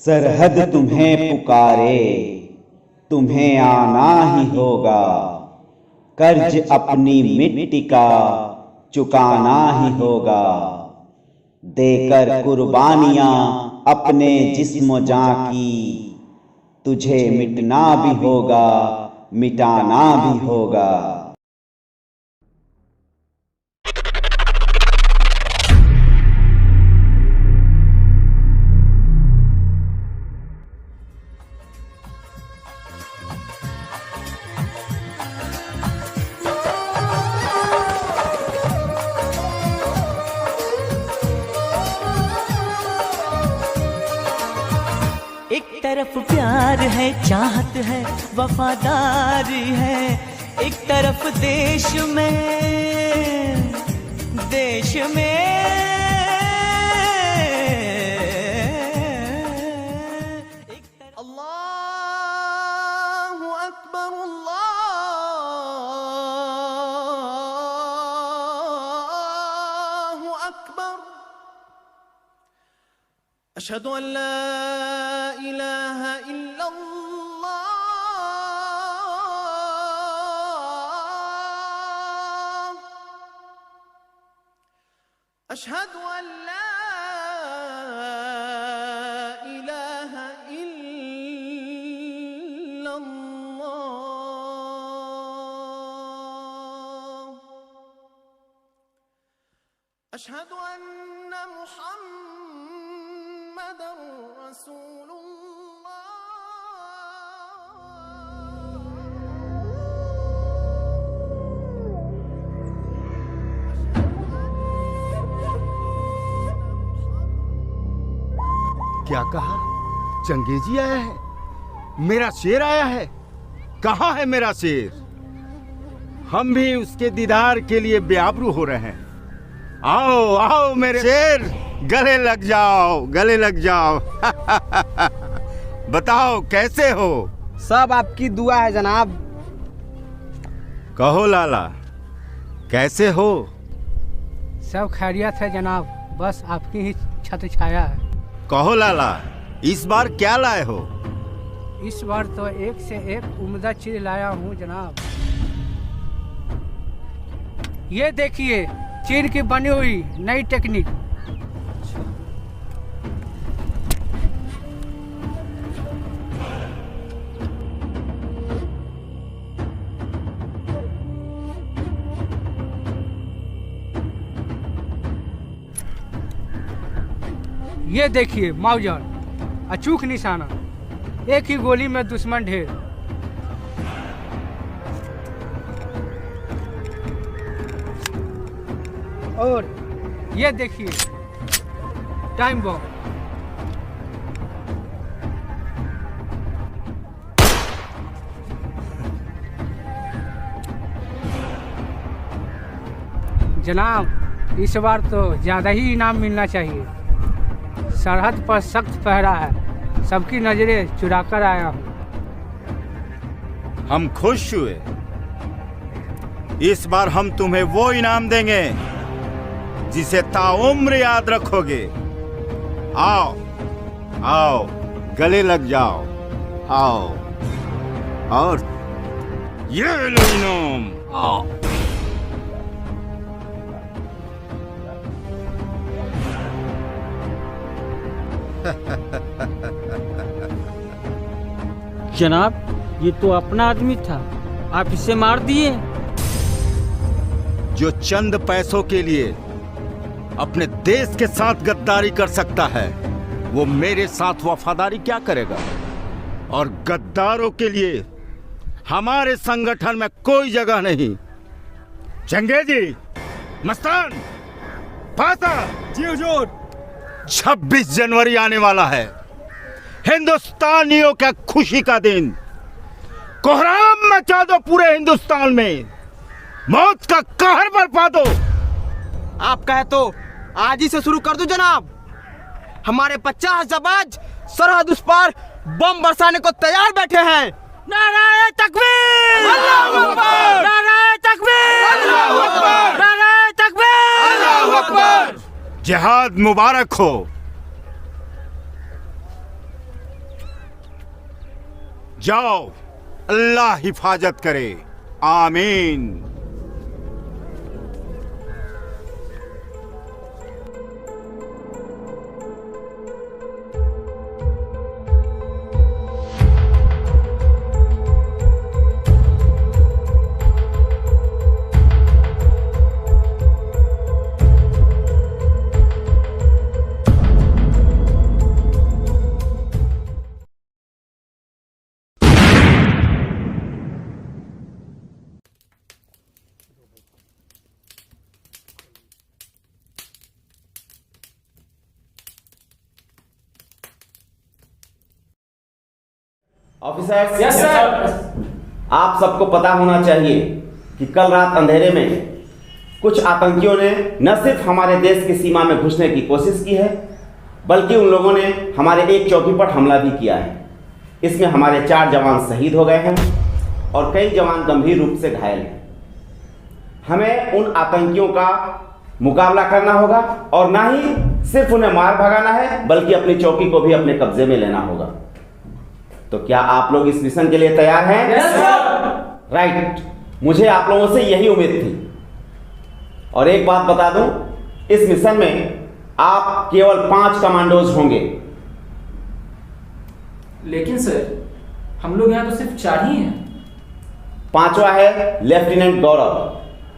सरहद तुम्हें पुकारे, तुम्हें आना ही होगा। कर्ज अपनी मिट्टी का चुकाना ही होगा। देकर कुर्बानियां अपने जिस्म जान की, तुझे मिटना भी होगा, मिटाना भी होगा। एक तरफ प्यार है, चाहत है, वफादारी है। एक तरफ देश में अल्लाहु अकबर, अल्लाहु अकबर। अशहदु अन ला इलाहा इल्लल्लाह, अशहदु अन ला इलाहा इल्लल्लाह, अशहदु अन्न मुहम्मदर रसूलुल्लाह। क्या कहा? चंगेजी आया है? मेरा शेर आया है? कहाँ है मेरा शेर? हम भी उसके दीदार के लिए बेआबरू हो रहे हैं। आओ आओ मेरे शेर, गले लग जाओ, गले लग जाओ। बताओ कैसे हो? सब आपकी दुआ है जनाब। कहो लाला, कैसे हो? सब खैरियत है जनाब, बस आपकी ही छत्र छाया है। कहो लाला, इस बार क्या लाए हो? इस बार तो एक से एक उम्दा चीज लाया हूँ जनाब। ये देखिए, चीन की बनी हुई नई टेक्निक। ये देखिए माउजर, अचूक निशाना, एक ही गोली में दुश्मन ढेर। और ये देखिए टाइम बम। जनाब, इस बार तो ज्यादा ही इनाम मिलना चाहिए। सरहद पर सख्त पहरा है, सबकी नजरें चुरा कर आया हूँ। हम खुश हुए। इस बार हम तुम्हें वो इनाम देंगे जिसे ताउम्र याद रखोगे। आओ आओ, गले लग जाओ, आओ। और ये लो इनाम, आओ। जनाब, ये तो अपना आदमी था, आप इसे मार दिए। जो चंद पैसों के लिए अपने देश के साथ गद्दारी कर सकता है, वो मेरे साथ वफादारी क्या करेगा? और गद्दारों के लिए हमारे संगठन में कोई जगह नहीं। चंगेजी, मस्तान, फासा। जी हुजूर। 26 जनवरी आने वाला है, हिंदुस्तानियों का खुशी का दिन। कोहराम मचा दो पूरे हिंदुस्तान में, मौत का कहर बरपा दो। आप कहे तो आज ही से शुरू कर दो जनाब। हमारे 50 जबाज सरहद उस पार बम बरसाने को तैयार बैठे हैं। नाराए तकबीर! अल्लाहू अकबर! नाराए तकबीर! अल्लाहू अकबर! नाराए तकबीर! अल्लाहू अकबर! जिहाद मुबारक हो। जाओ, अल्लाह हिफाजत करे। आमीन। Officers, yes sir. आप सबको पता होना चाहिए कि कल रात अंधेरे में कुछ आतंकियों ने न सिर्फ हमारे देश की सीमा में घुसने की कोशिश की है, बल्कि उन लोगों ने हमारे एक चौकी पर हमला भी किया है। इसमें हमारे 4 जवान शहीद हो गए हैं और कई जवान गंभीर रूप से घायल हैं। हमें उन आतंकियों का मुकाबला करना होगा और न ही सिर्फ उन्हें मार भगाना है, बल्कि अपनी चौकी को भी अपने कब्जे में लेना होगा। तो क्या आप लोग इस मिशन के लिए तैयार हैं? Yes sir. राइट, मुझे आप लोगों से यही उम्मीद थी। और एक बात बता दूं, इस मिशन में आप केवल 5 कमांडोज होंगे। लेकिन सर, हम लोग यहाँ तो सिर्फ 4 ही हैं। 5वां है लेफ्टिनेंट गौरव,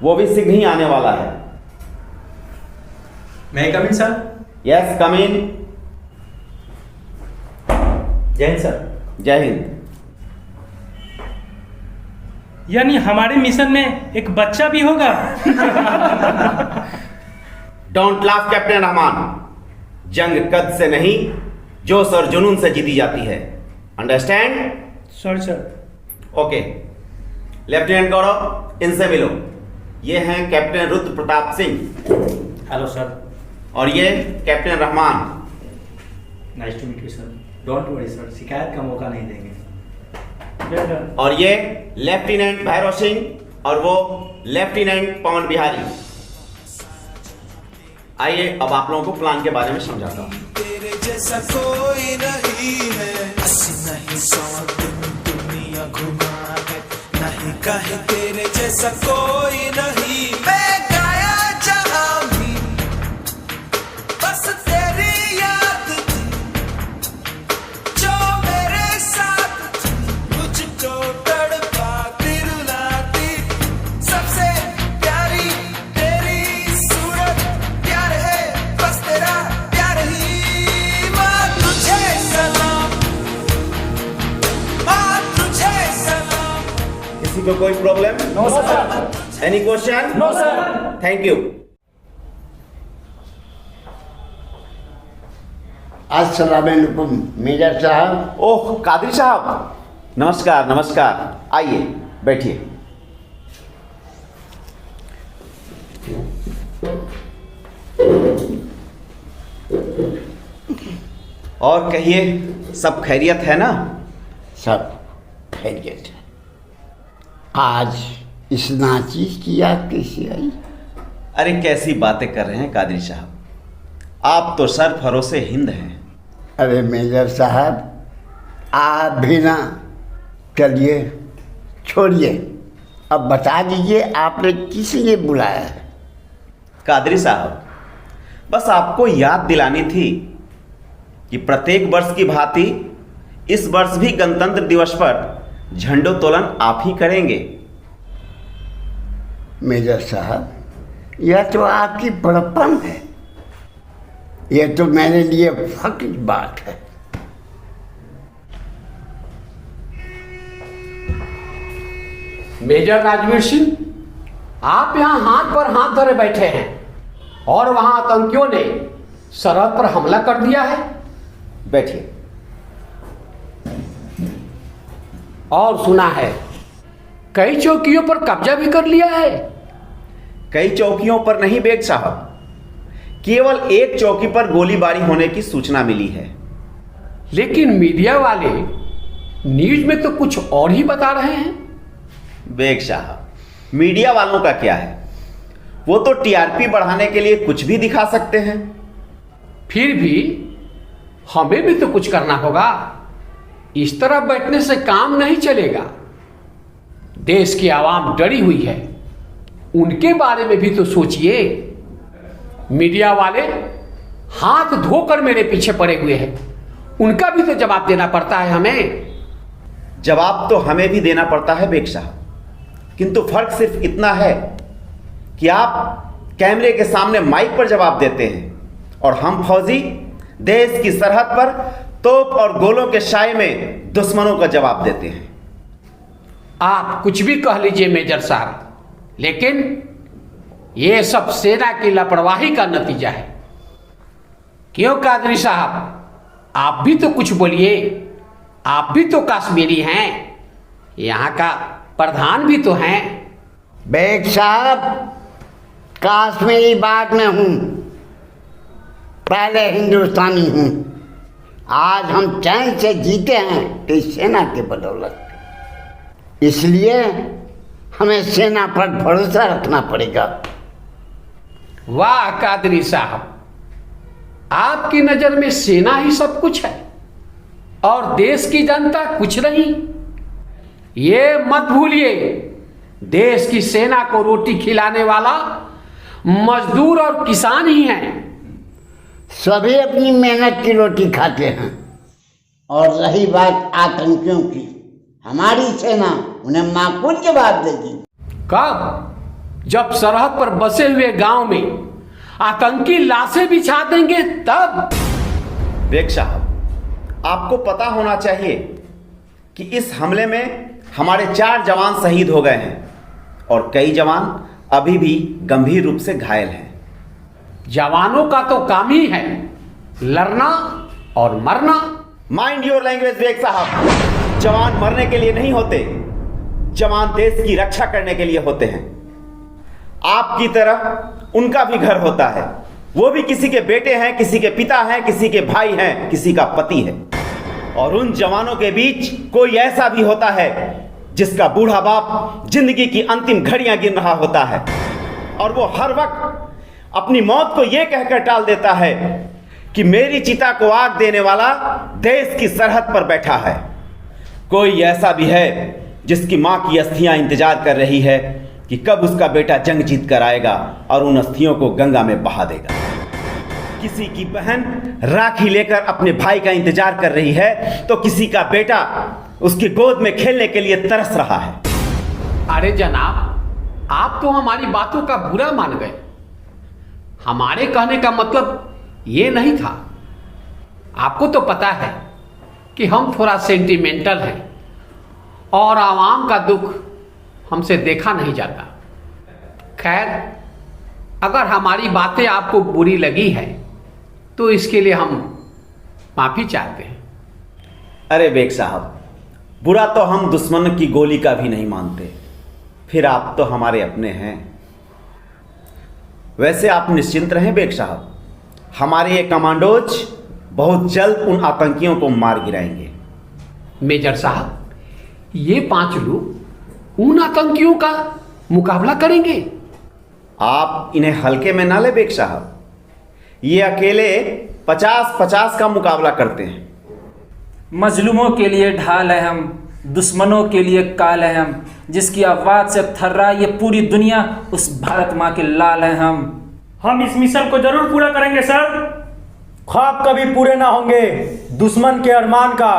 वो भी शीघ्र ही आने वाला है। मैं कम इन सर? यस, कम इन। जय हिंद सर। जय हिंद। यानी हमारे मिशन में एक बच्चा भी होगा? Don't laugh captain Rahman. जंग कद से नहीं, जोश और जुनून से जीती जाती है। Understand? Sir sir. Okay, lieutenant Gaurav, इनसे मिलो। ये हैं captain Rudra Pratap Singh. Hello sir. और ये captain Rahman. Nice to meet you sir. Don't worry sir, शिकायत का मौका नहीं देंगे। और ये लेफ्टिनेंट भैरव सिंह और वो लेफ्टिनेंट पवन बिहारी। आइए अब आप लोगों को प्लान के बारे में समझाता हूँ। तेरे जैसा कोई नहीं है, अस्सी नहीं 100 दिन दुनिया घुमा है, नहीं कहे तेरे जैसा कोई नहीं। मैं गाया जहां भी बस तेरी याद थी, जो मेरे साथ थी, मुझको तड़पाती रुलाती। सबसे प्यारी तेरी सूरत, प्यार है बस तेरा प्यार ही। माँ तुझे सलाम, माँ तुझे सलाम। किसी को कोई problem? No sir. Any question? No sir. Thank you. अस्सलाम वालेकुम मेजर साहब। ओह कादिर साहब, नमस्कार नमस्कार। आइए बैठिए। और कहिए, सब खैरियत है ना? सब खैरियत है। आज इस नाचीज की याद कैसी आई? अरे कैसी बातें कर रहे हैं कादिर साहब, आप तो सर फरोसे हिंद हैं। अरे मेजर साहब, आप भी ना। चलिए छोड़िए, अब बता दीजिए आपने किस लिए बुलाया है? कादरी साहब, बस आपको याद दिलानी थी कि प्रत्येक वर्ष की भांति इस वर्ष भी गणतंत्र दिवस पर झंडोत्तोलन आप ही करेंगे। मेजर साहब, यह तो आपकी बड़प्पन है, यह तो मेरे लिए फख्र की बात है। मेजर राजवीर सिंह, आप यहाँ हाथ पर हाथ धरे बैठे हैं और वहां आतंकियों ने सरहद पर हमला कर दिया है। बैठिए। और सुना है कई चौकियों पर कब्जा भी कर लिया है। कई चौकियों पर नहीं बेग साहब, केवल एक चौकी पर गोलीबारी होने की सूचना मिली है। लेकिन मीडिया वाले न्यूज में तो कुछ और ही बता रहे हैं। बेग साहब, मीडिया वालों का क्या है, वो तो टीआरपी बढ़ाने के लिए कुछ भी दिखा सकते हैं। फिर भी हमें भी तो कुछ करना होगा। इस तरह बैठने से काम नहीं चलेगा। देश की आवाम डरी हुई है, उनके बारे में भी तो सोचिए। मीडिया वाले हाथ धोकर मेरे पीछे पड़े हुए हैं, उनका भी तो जवाब देना पड़ता है हमें। जवाब तो हमें भी देना पड़ता है बेग साहब, किंतु फर्क सिर्फ इतना है कि आप कैमरे के सामने माइक पर जवाब देते हैं और हम फौजी देश की सरहद पर तोप और गोलों के साए में दुश्मनों का जवाब देते हैं। आप कुछ भी कह लीजिए मेजर साहब, लेकिन ये सब सेना की लापरवाही का नतीजा है। क्यों कादरी साहब, आप भी तो कुछ बोलिए। आप भी तो कश्मीरी हैं, यहाँ का प्रधान भी तो हैं। बेग साहब, कश्मीरी बाद में हूँ, पहले हिंदुस्तानी हूँ। आज हम चैन से जीते हैं इस सेना के बदौलत, इसलिए हमें सेना पर भरोसा रखना पड़ेगा। वाह कादरी साहब, आपकी नजर में सेना ही सब कुछ है और देश की जनता कुछ नहीं। ये मत भूलिए, देश की सेना को रोटी खिलाने वाला मजदूर और किसान ही हैं। सभी अपनी मेहनत की रोटी खाते हैं। और रही बात आतंकियों की, हमारी सेना उन्हें माकूल जवाब देगी। कब? जब सरहद पर बसे हुए गांव में आतंकी लाशें बिछा देंगे तब। बेग साहब, आपको पता होना चाहिए कि इस हमले में हमारे 4 जवान शहीद हो गए हैं और कई जवान अभी भी गंभीर रूप से घायल हैं। जवानों का तो काम ही है लड़ना और मरना। माइंड योर लैंग्वेज बेग साहब, जवान मरने के लिए नहीं होते, जवान देश की रक्षा करने के लिए होते हैं। आपकी तरह उनका भी घर होता है, वो भी किसी के बेटे हैं, किसी के पिता हैं, किसी के भाई हैं, किसी का पति है। और उन जवानों के बीच कोई ऐसा भी होता है जिसका बूढ़ा बाप जिंदगी की अंतिम घड़ियां गिन रहा होता है और वो हर वक्त अपनी मौत को यह कहकर टाल देता है कि मेरी चिता को आग देने वाला देश की सरहद पर बैठा है। कोई ऐसा भी है जिसकी मां की अस्थियां इंतजार कर रही है कि कब उसका बेटा जंग जीत कर आएगा और उन अस्थियों को गंगा में बहा देगा। किसी की बहन राखी लेकर अपने भाई का इंतजार कर रही है तो किसी का बेटा उसकी गोद में खेलने के लिए तरस रहा है। अरे जनाब, आप तो हमारी बातों का बुरा मान गए। हमारे कहने का मतलब ये नहीं था। आपको तो पता है कि हम थोड़ा सेंटिमेंटल हैं और आवाम का दुख हमसे देखा नहीं जाता। खैर, अगर हमारी बातें आपको बुरी लगी है तो इसके लिए हम माफी चाहते हैं। अरे बेग साहब, बुरा तो हम दुश्मन की गोली का भी नहीं मानते, फिर आप तो हमारे अपने हैं। वैसे आप निश्चिंत रहें बेग साहब, हमारे ये कमांडोज बहुत जल्द उन आतंकियों को मार गिराएंगे। मेजर साहब, ये 5 लोग उन आतंकियों का मुकाबला करेंगे। आप इन्हें हल्के में ना ले बेग साहब, ये अकेले 50-50 का मुकाबला करते हैं। मजलूमों के लिए ढाल है हम, दुश्मनों के लिए काल है हम, जिसकी आवाज से थर्रा ये पूरी दुनिया, उस भारत माँ के लाल है हम इस मिशन को जरूर पूरा करेंगे सर। ख्वाब कभी पूरे ना होंगे दुश्मन के अरमान का,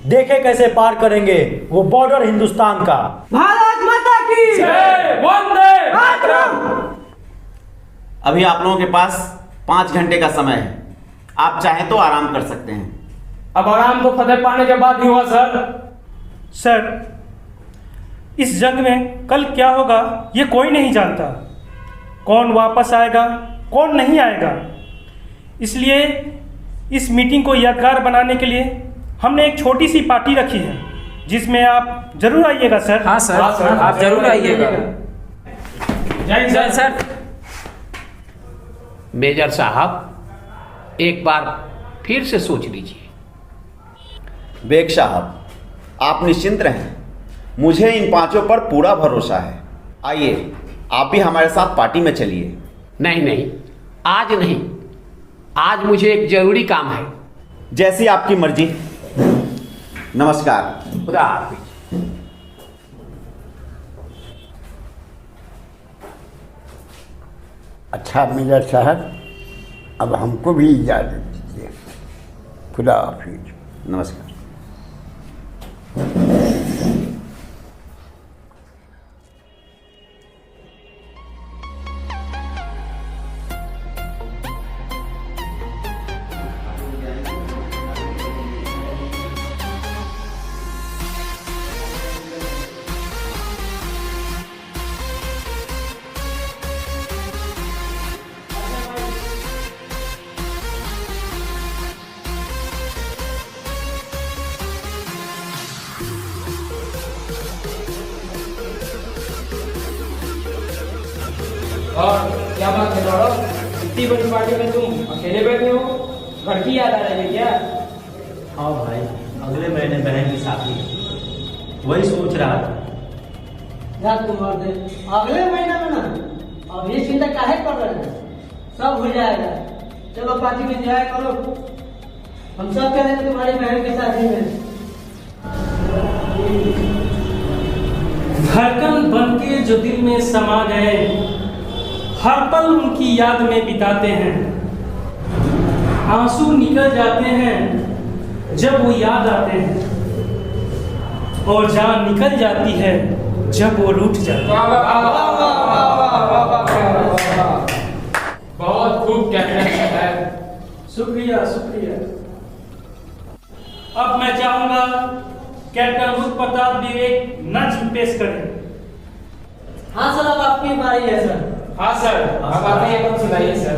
देखे कैसे पार करेंगे वो बॉर्डर हिंदुस्तान का। भारत माता की जय, वंदे मातरम। अभी आप लोगों के पास 5 घंटे का समय है, आप चाहें तो आराम कर सकते हैं। अब आराम तो फतेह पाने के बाद ही हुआ सर, इस जंग में कल क्या होगा ये कोई नहीं जानता। कौन वापस आएगा, कौन नहीं आएगा। इसलिए इस मीटिंग को यादगार बनाने के लिए हमने एक छोटी सी पार्टी रखी है, जिसमें आप जरूर आइएगा सर। हाँ सर, आप जरूर आइएगा। जय सर। मेजर साहब, एक बार फिर से सोच लीजिए। बेग साहब, आप निश्चिंत रहें, मुझे इन 5 पर पूरा भरोसा है। आइए, आप भी हमारे साथ पार्टी में चलिए। नहीं, आज नहीं, आज मुझे एक जरूरी काम है। जैसी आपकी मर्जी। नमस्कार। खुदा हाफिज। अच्छा मेजर साहब, अब हमको भी इजाज़त दीजिए। खुदा हाफिज। नमस्कार। और क्या बात है गौरव, इतनी बड़ी पार्टी में तुम अकेले बैठे हो? घर की याद आ रही है क्या? हाँ भाई, अगले महीने बहन की शादी है, वही सोच रहा था। अगले महीने में ना, अब ये चिंता काहे कर रहे हैं? सब हो जाएगा। चलो पार्टी में एंजॉय करो। हम सब कह रहे हैं तुम्हारी बहन की शादी में। धड़कन बन के जो दिल में समा गए, हर पल उनकी याद में बिताते हैं। आंसू निकल जाते हैं जब वो याद आते हैं, और जान निकल जाती है जब वो रूठ जाते हैं। बहुत खूब कैप्टन है। शुक्रिया शुक्रिया। अब मैं चाहूंगा कैप्टन रुद्र प्रताप भी एक नज्म पेश करें। हाँ सर, अब आपकी बारी है सर। हाँ सर, अब आप ये कौन सुनाइए सर।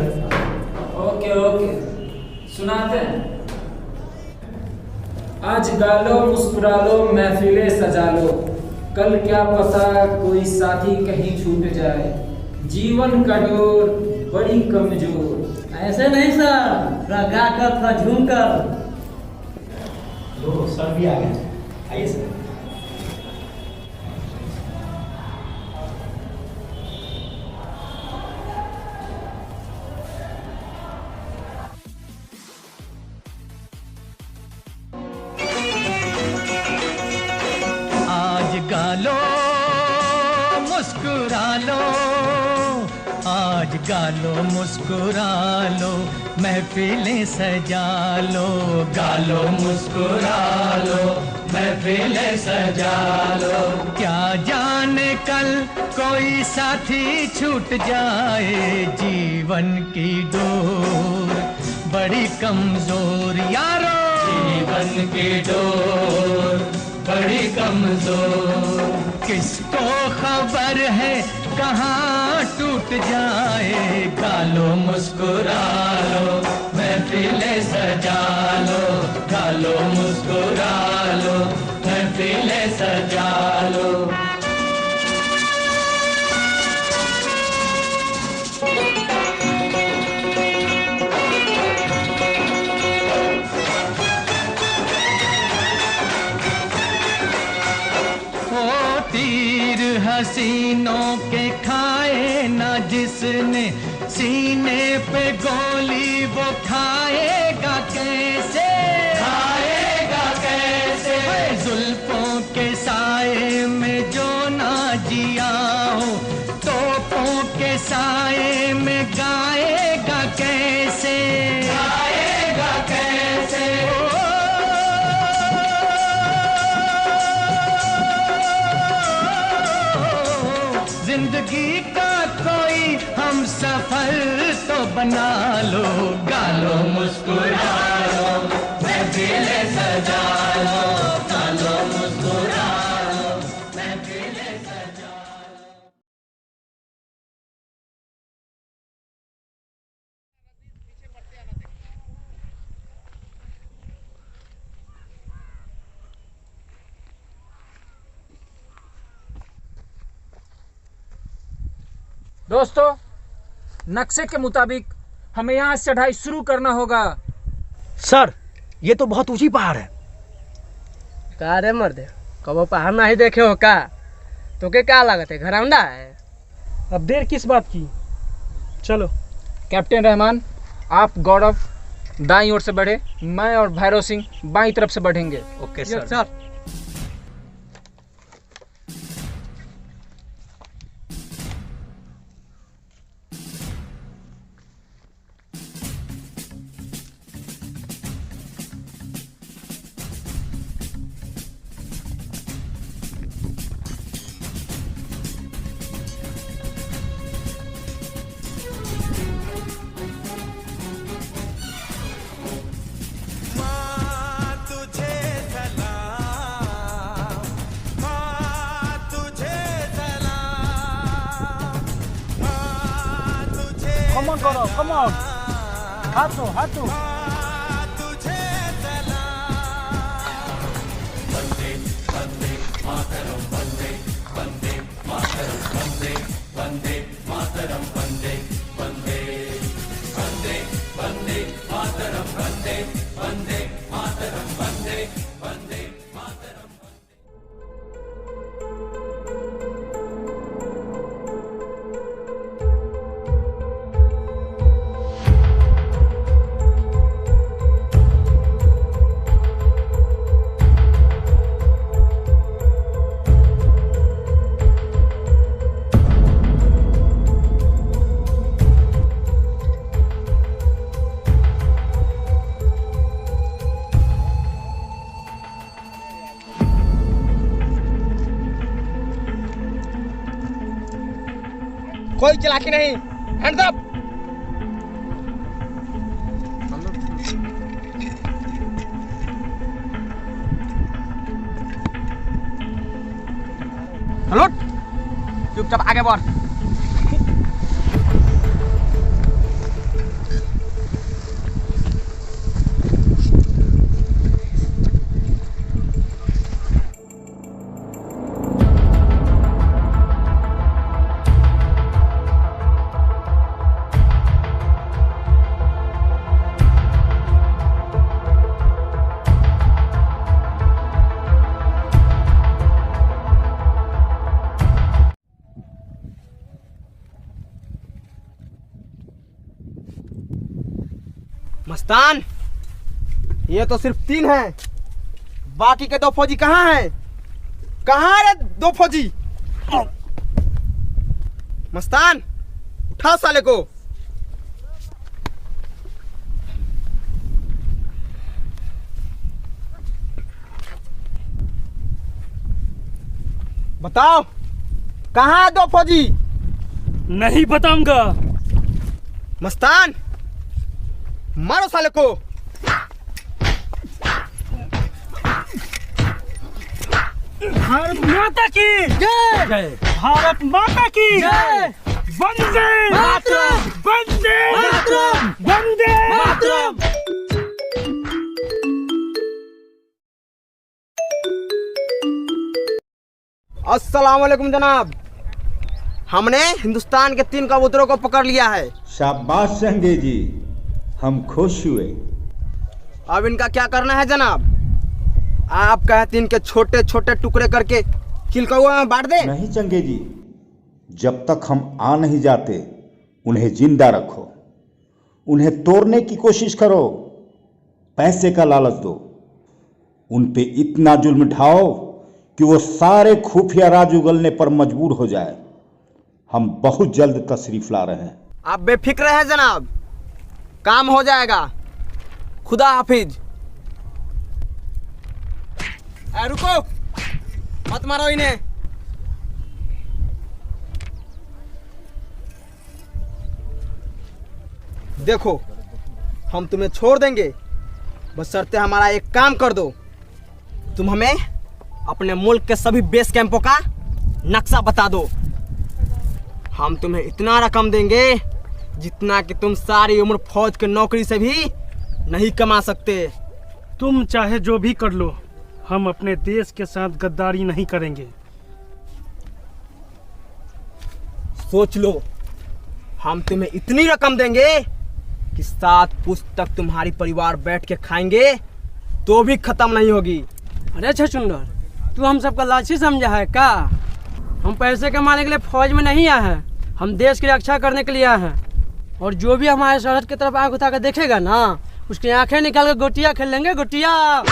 ओके ओके, सुनाते हैं। आज गालो मुस्कुरा लो, महफिलें सजा लो, कल क्या पता कोई साथी कहीं छूट जाए, जीवन का डोर बड़ी कमजोर। ऐसे नहीं सर, थोड़ा गा कर, थोड़ा झूम कर। लो सर भी आ गए, आइए सर। आज गालो मुस्कुरा लो, आज गालो मुस्कुरा लो, महफिलें सजा लो, गालो मुस्कुरा लो, महफिलें सजा लो। क्या जाने कल कोई साथी छूट जाए, जीवन की डोर बड़ी कमजोर यारो, जीवन की डोर बड़ी कमजोर। किसको खबर है कहाँ टूट जाए, गालो मुस्कुरा लो, महफिलें सजा लो, गालो मुस्कुरा लो, महफिलें सजा लो। हसीनों के खाए ना जिसने, सीने पे गोली वो खाएगा कैसे, खाएगा कैसे। जुल्फों के साए में जो ना जिया हो, तोपों के साए में गाएगा कैसे, गाएगा कैसे। जिंदगी का कोई हम सफर तो बना लो, गालो मुस्कुरा लो, महफिलें सजा लो, गालो मुस्कुरा लो, महफिलें सजा लो। दोस्तों, नक्शे के मुताबिक हमें यहाँ से चढ़ाई शुरू करना होगा। सर, ये तो बहुत ऊंची पहाड़ है। का रे मर्दे, कबो पहाड़ नहीं देखे हो का? तो के क्या लागत है, घरौंडा है? अब देर किस बात की, चलो। कैप्टन रहमान, आप गौरव दाईं ओर से बढ़े, मैं और भैरव सिंह बाईं तरफ से बढ़ेंगे। Okay sir. Come on, Gaurav, come on. हाथ दो। कोई चालाकी नहीं, हैंड्स अप। हेलो, चुपचाप आगे बढ़। मस्तान, ये तो सिर्फ 3 हैं, बाकी के 2 फौजी कहाँ हैं? कहाँ है 2 फौजी? मस्तान, उठा साले को। बताओ, कहाँ है 2 फौजी? नहीं बताऊंगा। मस्तान, मारो साले को। भारत माता की जय। भारत माता की जय। वंदे मातरम। वंदे मातरम। वंदे मातरम। अस्सलाम वालेकुम जनाब, हमने हिंदुस्तान के 3 कबूतरों को पकड़ लिया है। शाबाश संगे जी, हम खुश हुए। अब इनका क्या करना है जनाब? आप कहते इनके छोटे छोटे टुकड़े करके चिलकौआ में बांट दे? नहीं चंगे जी, जब तक हम आ नहीं जाते उन्हें जिंदा रखो, उन्हें तोड़ने की कोशिश करो, पैसे का लालच दो, उन पे इतना जुल्म ढाओ कि वो सारे खुफिया राज उगलने पर मजबूर हो जाए। हम बहुत जल्द तशरीफ ला रहे हैं। आप बेफिक्र है जनाब, काम हो जाएगा। खुदा हाफिज। रुको, मत मारो इन्हें। देखो, हम तुम्हें छोड़ देंगे, बशर्ते हमारा एक काम कर दो। तुम हमें अपने मुल्क के सभी बेस कैंपों का नक्शा बता दो। हम तुम्हें इतना रकम देंगे जितना कि तुम सारी उम्र फौज की नौकरी से भी नहीं कमा सकते। तुम चाहे जो भी कर लो, हम अपने देश के साथ गद्दारी नहीं करेंगे। सोच लो, हम तुम्हें इतनी रकम देंगे कि 7 पुश्त तक तुम्हारी परिवार बैठ के खाएंगे तो भी खत्म नहीं होगी। अरे छछुंदर, तू हम सबका लालची समझा है का? हम पैसे कमाने के लिए फौज में नहीं आए हैं, हम देश की रक्षा करने के लिए आए हैं। और जो भी हमारे सरहद की तरफ आंख उठा कर देखेगा ना, उसकी आंखें निकाल कर गोटियां खेल लेंगे, गोटियां।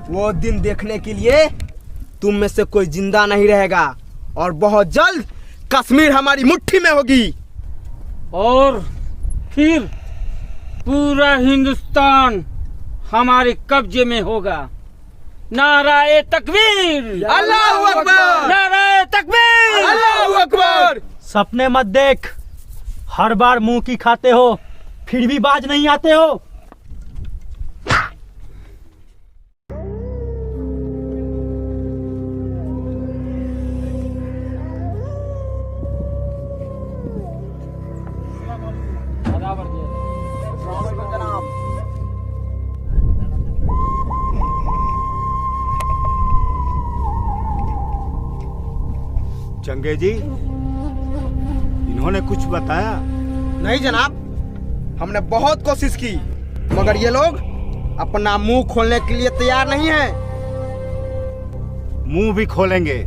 वो दिन देखने के लिए तुम में से कोई जिंदा नहीं रहेगा और बहुत जल्द कश्मीर हमारी मुट्ठी में होगी और फिर पूरा हिंदुस्तान हमारे कब्जे में होगा। नाराए तकबीर, अल्लाहू अकबर, नाराए तकबीर, अल्लाहू अकबर। सपने मत देख, हर बार मुंह की खाते हो फिर भी बाज नहीं आते हो। चंगे जी, इन्होंने कुछ बताया? नहीं जनाब, हमने बहुत कोशिश की मगर ये लोग अपना मुंह खोलने के लिए तैयार नहीं हैं। मुंह भी खोलेंगे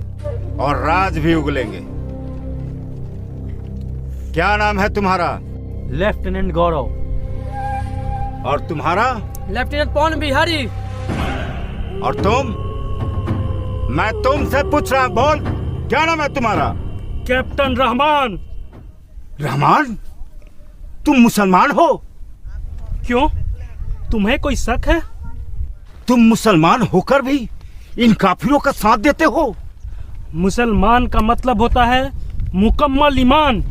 और राज भी उगलेंगे। क्या नाम है तुम्हारा? लेफ्टिनेंट गौरव। और तुम्हारा? लेफ्टिनेंट पवन बिहारी। और तुम? मैं तुमसे पूछ रहा, बोल क्या नाम है तुम्हारा? कैप्टन रहमान। रहमान? तुम मुसलमान हो? क्यों, तुम्हें कोई शक है? तुम मुसलमान होकर भी इन काफिरों का साथ देते हो? मुसलमान का मतलब होता है मुकम्मल ईमान।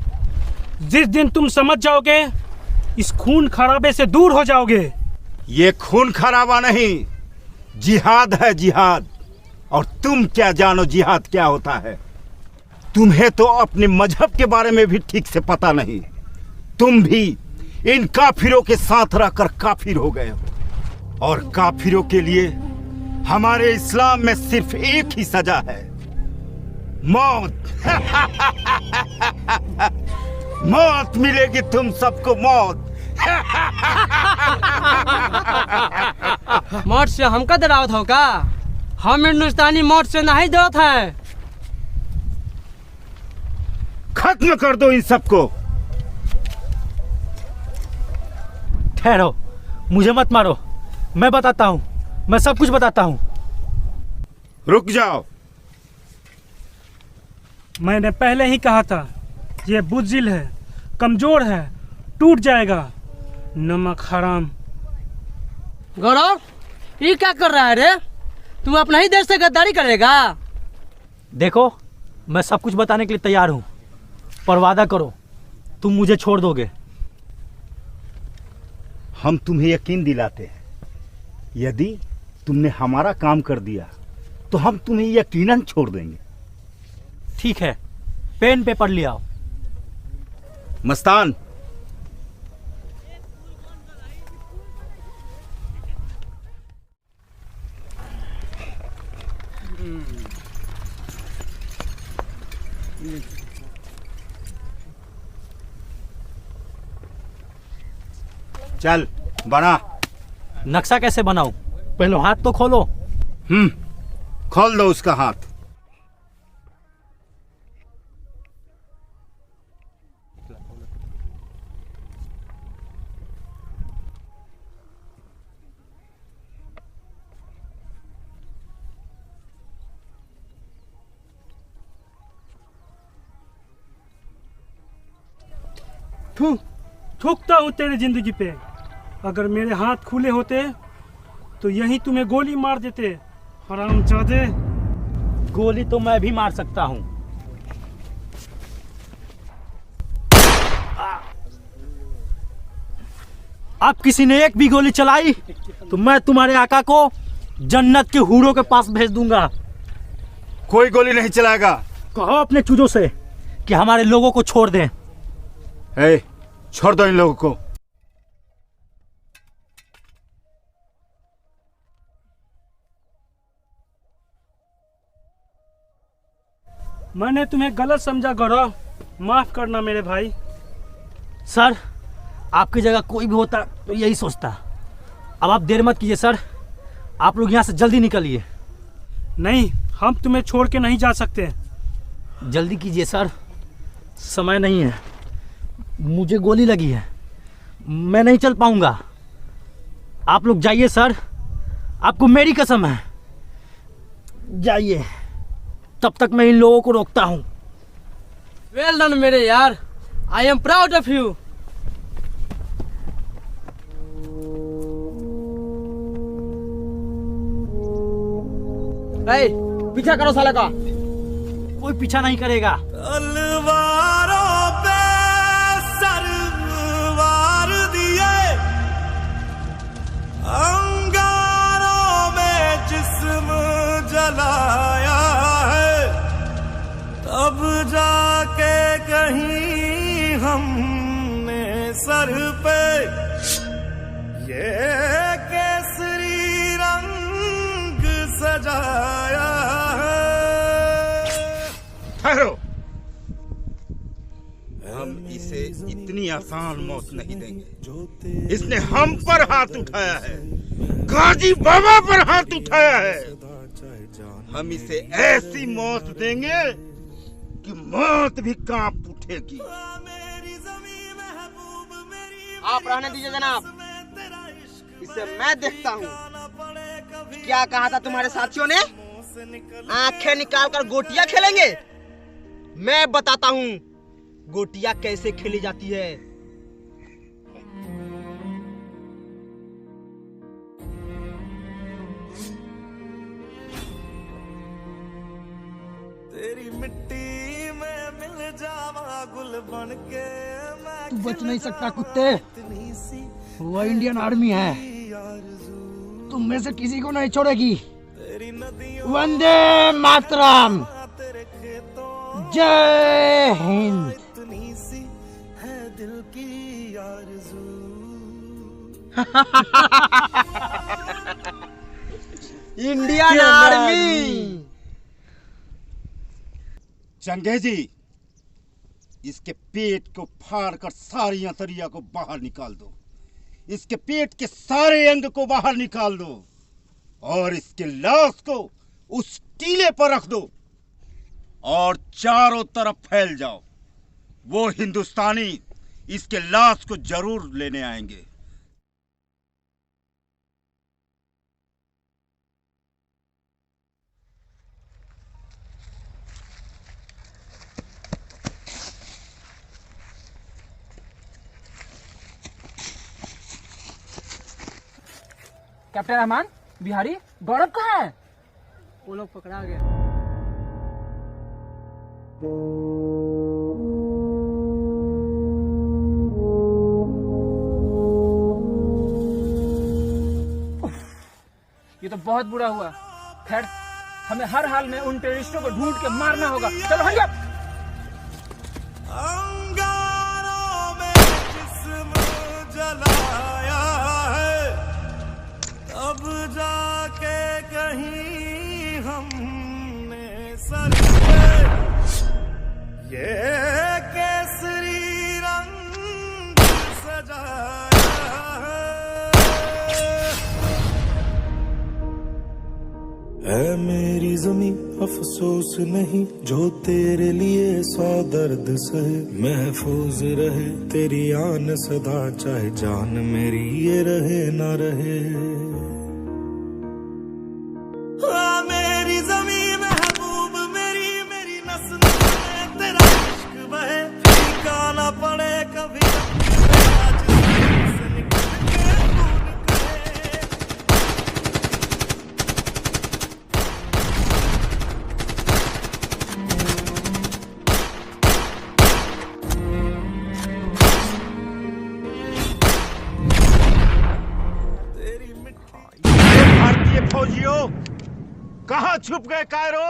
जिस दिन तुम समझ जाओगे, इस खून खराबे से दूर हो जाओगे। ये खून खराबा नहीं, जिहाद है, जिहाद। और तुम क्या जानो जिहाद क्या होता है? तुम्हें तो अपने मजहब के बारे में भी ठीक से पता नहीं। तुम भी इन काफिरों के साथ रहकर काफिर हो गए हो। और काफिरों के लिए हमारे इस्लाम में सिर्फ एक ही सजा है, मौत। मौत मिलेगी तुम सबको, मौत। मौत से हमका डरावत हो का? हम हिंदुस्तानी मौत से नहीं डरत है। खत्म कर दो इन सबको। ठहरो, मुझे मत मारो, मैं बताता हूँ, मैं सब कुछ बताता हूँ। रुक जाओ। मैंने पहले ही कहा था, ये बुज़दिल है, कमजोर है, टूट जाएगा। नमक हराम। गौरव, ये क्या कर रहा है रे? तू अपना ही देश से गद्दारी करेगा? देखो, मैं सब कुछ बताने के लिए तैयार हूँ, पर वादा करो तुम मुझे छोड़ दोगे। हम तुम्हें यकीन दिलाते हैं, यदि तुमने हमारा काम कर दिया तो हम तुम्हें यकीनन छोड़ देंगे। ठीक है, पेन पेपर ले आओ। मस्तान, चल बना। नक्शा कैसे बनाऊं? पहले हाथ तो खोलो। खोल दो उसका हाथ। थूकता हूँ तेरी जिंदगी पे। अगर मेरे हाथ खुले होते तो यही तुम्हें गोली मार देते। हरामजादे। गोली तो मैं भी मार सकता हूँ। अब किसी ने एक भी गोली चलाई तो मैं तुम्हारे आका को जन्नत के हूरों के पास भेज दूंगा। कोई गोली नहीं चलाएगा। कहो अपने चूजों से कि हमारे लोगों को छोड़ दें। छोड़ दो इन लोगों को। मैंने तुम्हें गलत समझा गौरव, माफ करना मेरे भाई। सर, आपकी जगह कोई भी होता तो यही सोचता। अब आप देर मत कीजिए सर, आप लोग यहाँ से जल्दी निकलिए। नहीं, हम तुम्हें छोड़ के नहीं जा सकते। जल्दी कीजिए सर, समय नहीं है, मुझे गोली लगी है, मैं नहीं चल पाऊंगा। आप लोग जाइए सर, आपको मेरी कसम है, जाइए, तब तक मैं इन लोगों को रोकता हूँ। वेल डन मेरे यार, I am proud of you. पीछा करो साले का। कोई पीछा नहीं करेगा। तलवारों पे सरवार दिए, अंगारों में जिस्म जलाया है, तब जाके कहीं हमने सर पे ये केसरी रंग सजाया है। ठहरो, हम इसे इतनी आसान मौत नहीं देंगे। इसने हम पर हाथ उठाया है, गाजी बाबा पर हाथ उठाया है। हम इसे ऐसी मौत देंगे कि मौत भी कांप उठेगी। आप रहने दीजिए जनाब, इसे मैं देखता हूँ। क्या कहा था तुम्हारे साथियों ने? आंखें निकालकर गोटियां खेलेंगे? मैं बताता हूँ गोटियां कैसे खेली जाती है। तेरी मिट्टी में मिल जावा गुल बन के। तू बच नहीं सकता कुत्ते, वो इंडियन आर्मी है, तुम में से किसी को नहीं छोड़ेगी। वंदे मातरम, जय हिंद। दिल की आरज़ू। Indian army. चंगेजी, इसके पेट को फाड़ कर सारी अंतरिया को बाहर निकाल दो। इसके पेट के सारे अंग को बाहर निकाल दो और इसके लाश को उस टीले पर रख दो और चारों तरफ फैल जाओ। वो हिंदुस्तानी इसके लाश को जरूर लेने आएंगे। कैप्टन रहमान, बिहारी, गौरव कहाँ है? वो लोग पकड़ा गया। ये तो बहुत बुरा हुआ। खैर, हमें हर हाल में उन टेररिस्टों को ढूंढ के मारना होगा। चलो हरिया। अंगारों में जिस्म जलाया है, तब जाके कहीं हमने सर पे ये केसरी रंग सजाया है मेरी ज़मीं अफसोस नहीं जो तेरे लिए 100 दर्द सहे, महफूज रहे तेरी आन सदा चाहे जान मेरी ये रहे ना रहे। मेरी ज़मीं महबूब मेरी, मेरी नस में तेरा इश्क बहे, फीका ना पड़े कभी फौजियों, कहाँ छुप गए कायरो?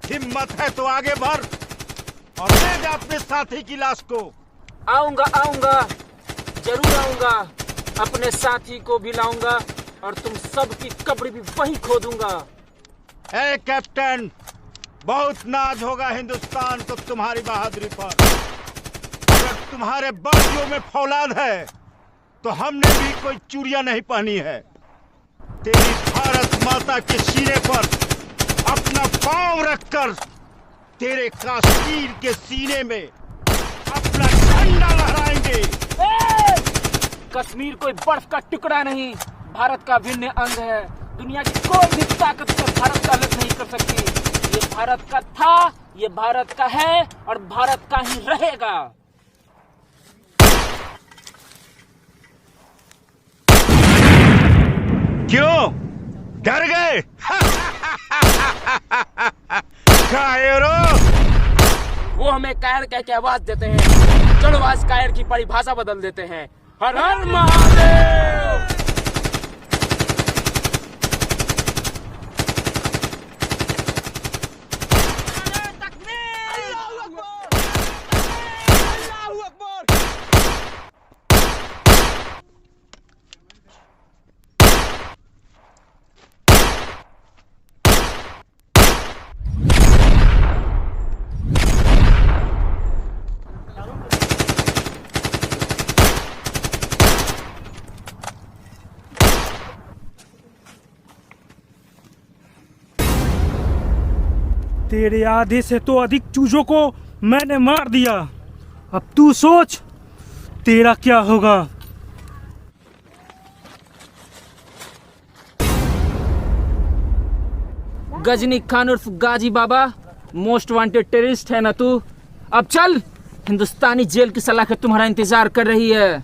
हिम्मत है तो आगे बढ़ और ले जा अपने साथी की लाश को। आऊंगा, जरूर आऊंगा। अपने साथी को भी लाऊंगा और तुम सबकी कब्र भी वहीं खोदूंगा। ए कैप्टन, बहुत नाज होगा हिंदुस्तान को तुम्हारी बहादुरी पर। अगर तुम्हारे बाजुओं में फौलाद है तो हमने भी कोई चूड़ियां नहीं पहनी है। तेरी भारत माता के सीने पर अपना पांव रखकर तेरे कश्मीर के सीने में अपना झंडा लहराएंगे। कश्मीर कोई बर्फ का टुकड़ा नहीं, भारत का भिन्न अंग है। दुनिया की कोई भी ताकत से भारत का अलग नहीं कर सकती। ये भारत का था, ये भारत का है और भारत का ही रहेगा। क्यों डर गए? कायरो, वो हमें कायर कह के आवाज देते हैं, चलो आज कायर की परिभाषा बदल देते हैं। हर हर महादेव। तेरे आधे से तो अधिक चूजों को मैंने मार दिया। अब तू सोच तेरा क्या होगा। गजनी खान उर्फ गाजी बाबा, मोस्ट वांटेड टेररिस्ट है ना तू। अब चल, हिंदुस्तानी जेल की सलाखें तुम्हारा इंतजार कर रही है।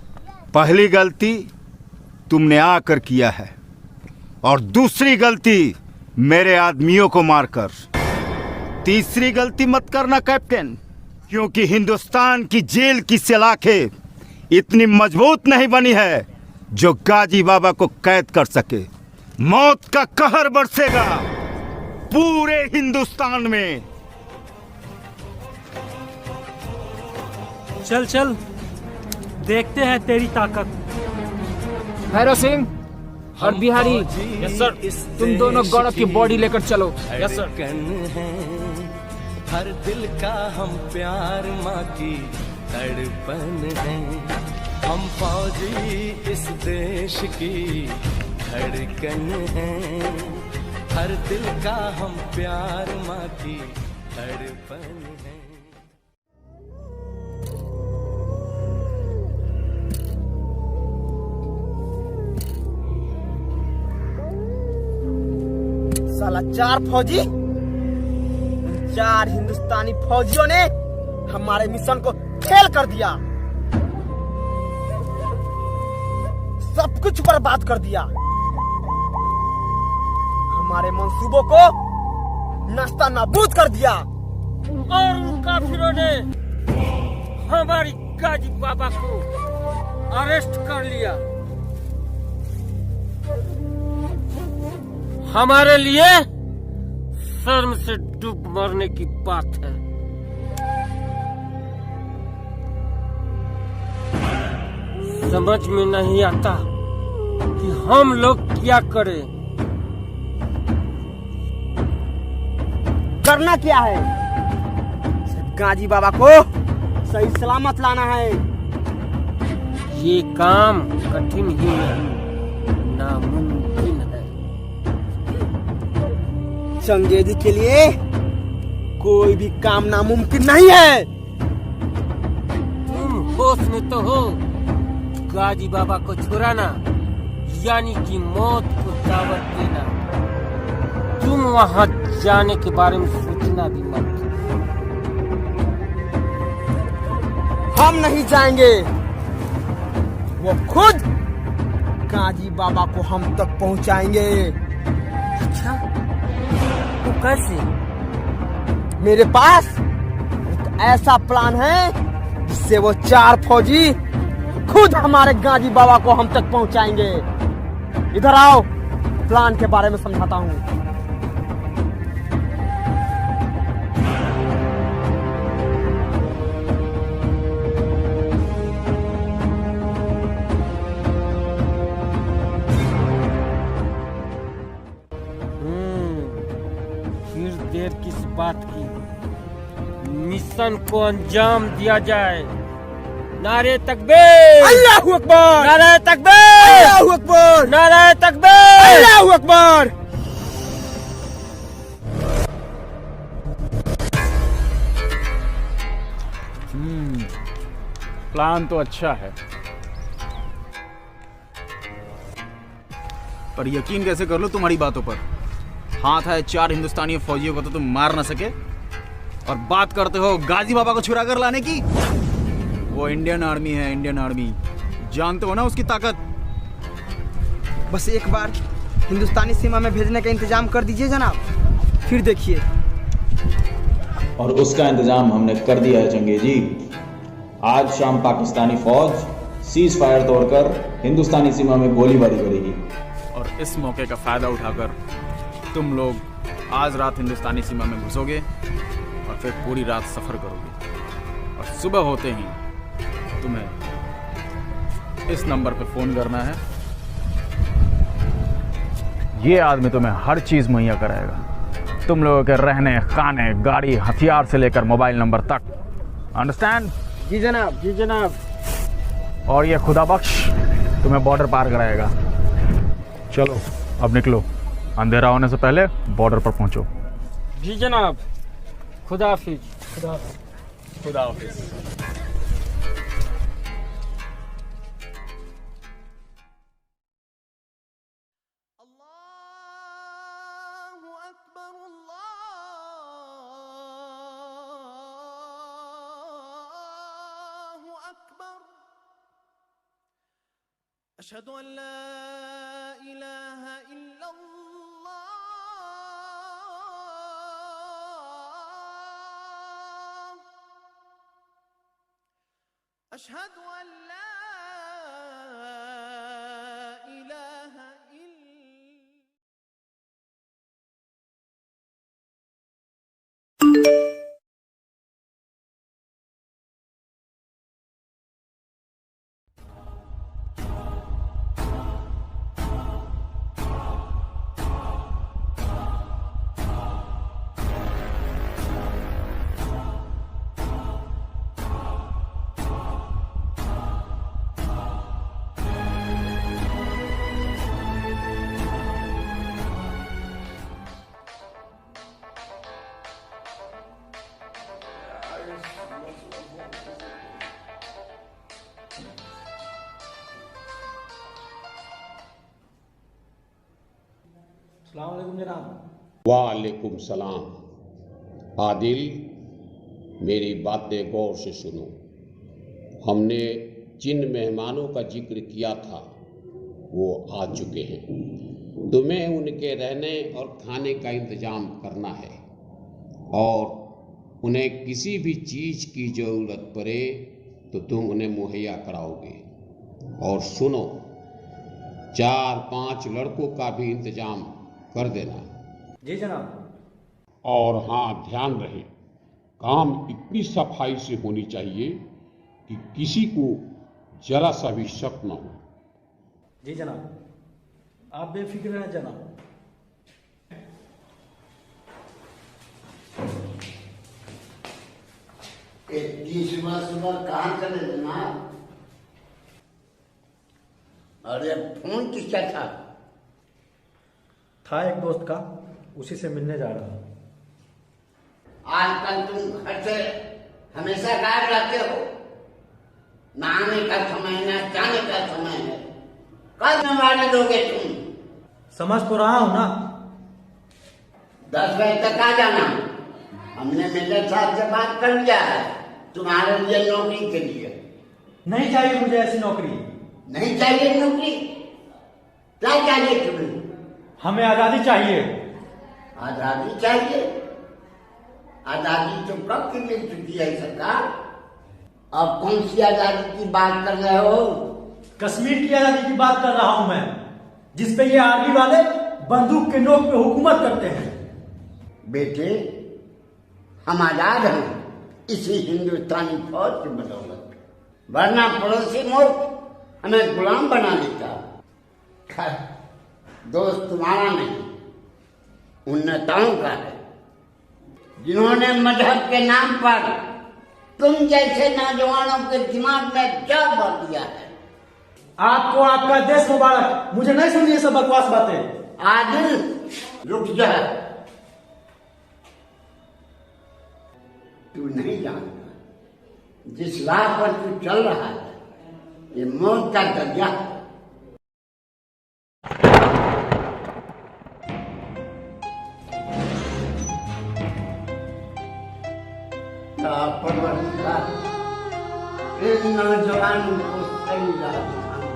पहली गलती तुमने आकर किया है और दूसरी गलती मेरे आदमियों को मारकर। तीसरी गलती मत करना कैप्टन, क्योंकि हिंदुस्तान की जेल की सलाखें इतनी मजबूत नहीं बनी है जो गाजी बाबा को कैद कर सके। मौत का कहर बरसेगा पूरे हिंदुस्तान में। चल चल, देखते हैं तेरी ताकत। भैरव सिंह और बिहारी, यस सर, तुम दोनों गौरव की बॉडी लेकर चलो। Yes sir. हर दिल का हम प्यार, माँ की तड़पन है। हम फौजी इस देश की धड़कन है। हर दिल का हम प्यार, माँ की तड़पन है। साला चार फौजी, चार हिंदुस्तानी फौजियों ने हमारे मिशन को फेल कर दिया, सब कुछ बर्बाद कर दिया। हमारे मंसूबों को नाश्ता नाबूद कर दिया। और उन काफिरों ने हमारी गाजी बाबा को अरेस्ट कर लिया। हमारे लिए शर्म से डूब मरने की बात है। समझ में नहीं आता कि हम लोग क्या करें। करना क्या है? सिर्फ गाजी बाबा को सही सलामत लाना है। ये काम कठिन ही नहीं, नामुमकिन है। चंगेजी के लिए कोई भी काम नामुमकिन नहीं है। तुम होश में तो हो। गाजी बाबा को छुड़ाना यानी कि मौत को दावत देना। तुम वहां जाने के बारे में सोचना भी मत। हम नहीं जाएंगे, वो खुद गाजी बाबा को हम तक पहुंचाएंगे। अच्छा, तो कैसे? मेरे पास एक ऐसा प्लान है जिससे वो चार फौजी खुद हमारे गाजी बाबा को हम तक पहुंचाएंगे। इधर आओ, प्लान के बारे में समझाता हूँ। फिर देर किस बात की? मिशन को अंजाम दिया जाए। नारे तकबीर! अल्लाहू अकबर! नारे तकबीर! अल्लाहू अकबर! नारे तकबीर! अल्लाहू अकबर! प्लान तो अच्छा है, पर यकीन कैसे कर लो तुम्हारी बातों पर? हाथ है 4 हिंदुस्तानी फौजियों को तो तुम मार ना सके, और बात करते हो गाजी बाबा को छुड़ा कर लाने की। वो इंडियन आर्मी है, इंडियन आर्मी, जानते हो ना उसकी ताकत। बस एक बार हिंदुस्तानी सीमा में भेजने का इंतजाम कर दीजिए जनाब, फिर देखिए। और उसका इंतजाम हमने कर दिया है चंगे जी। आज शाम पाकिस्तानी फौज सीज फायर तोड़कर हिंदुस्तानी सीमा में गोलीबारी करेगी, और इस मौके का फायदा उठाकर तुम लोग आज रात हिंदुस्तानी सीमा में घुसोगे और फिर पूरी रात सफर करोगे, और सुबह होते ही तुम्हें इस नंबर पर फोन करना है। ये आदमी तुम्हें हर चीज मुहैया कराएगा, तुम लोगों के रहने, खाने, गाड़ी, हथियार से लेकर मोबाइल नंबर तक। अंडरस्टैंड? जी जनाब, जी जनाब। और ये खुदा बख्श तुम्हें बॉर्डर पार कराएगा। चलो अब निकलो, अंधेरा होने से पहले बॉर्डर पर पहुंचो। जी जनाब। खुदा हाफिज। खुदा हाफिज। खुदा हाफिज। अशहदु अल्ला इलाहा इल्लल्लाह अशहदु अल्ला इलाहा अस्सलाम वालेकुम जनाब। वालेकुम सलाम। आदिल, मेरी बातें गौर से सुनो। हमने जिन मेहमानों का जिक्र किया था वो आ चुके हैं। तुम्हें उनके रहने और खाने का इंतजाम करना है, और उन्हें किसी भी चीज़ की ज़रूरत पड़े तो तुम उन्हें मुहैया कराओगे। और सुनो, 4-5 लड़कों का भी इंतजाम कर देना। जी जनाब। और हाँ, ध्यान रहे, काम इतनी सफाई से होनी चाहिए कि किसी को जरा सा भी शक न हो। जी जनाब, आप बेफिक्र रहें जनाब। इतनी सुबह सुबह कहाँ चले जनाब? अरे फोन किसका था? था एक दोस्त का, उसी से मिलने जा रहा हूँ। आजकल तुम घर से हमेशा गायब रहते हो। ना आने का समय ना जाने का समय है। कब नवारी दोगे तुम? समझ तो रहा हूँ ना। 10 बजे तक आ जाना। हमने मेजर साहब से बात कर लिया है तुम्हारे लिए नौकरी के लिए। नहीं चाहिए मुझे ऐसी नौकरी। नहीं चाहिए नौकरी? क्या चाहिए तुम्हें? हमें आजादी चाहिए। आजादी चाहिए? आजादी तो कब की मिल चुकी है सरकार। अब कौन सी आजादी की बात कर रहे हो? कश्मीर की आजादी की बात कर रहा हूं मैं, जिसपे ये आर्मी वाले बंदूक के नोक पे हुकूमत करते हैं। बेटे, हम आजाद हैं इसी हिंदुस्तानी फौज की बदौलत, वरना पड़ोसी मुल्क हमें गुलाम बना लेता। दोस्त तुम्हारा नहीं, उन नेताओं का है जिन्होंने मजहब के नाम पर तुम जैसे नौजवानों के दिमाग में जड़ भर दिया है। आपको आपका देश मुबारक। मुझे नहीं सुनिए ये सब बकवास बातें। आदिल, रुक जा। तू नहीं जानता जिस राह पर तू चल रहा है ये मौत का दरिया है। इन नौजवानों को सही राह दिखाना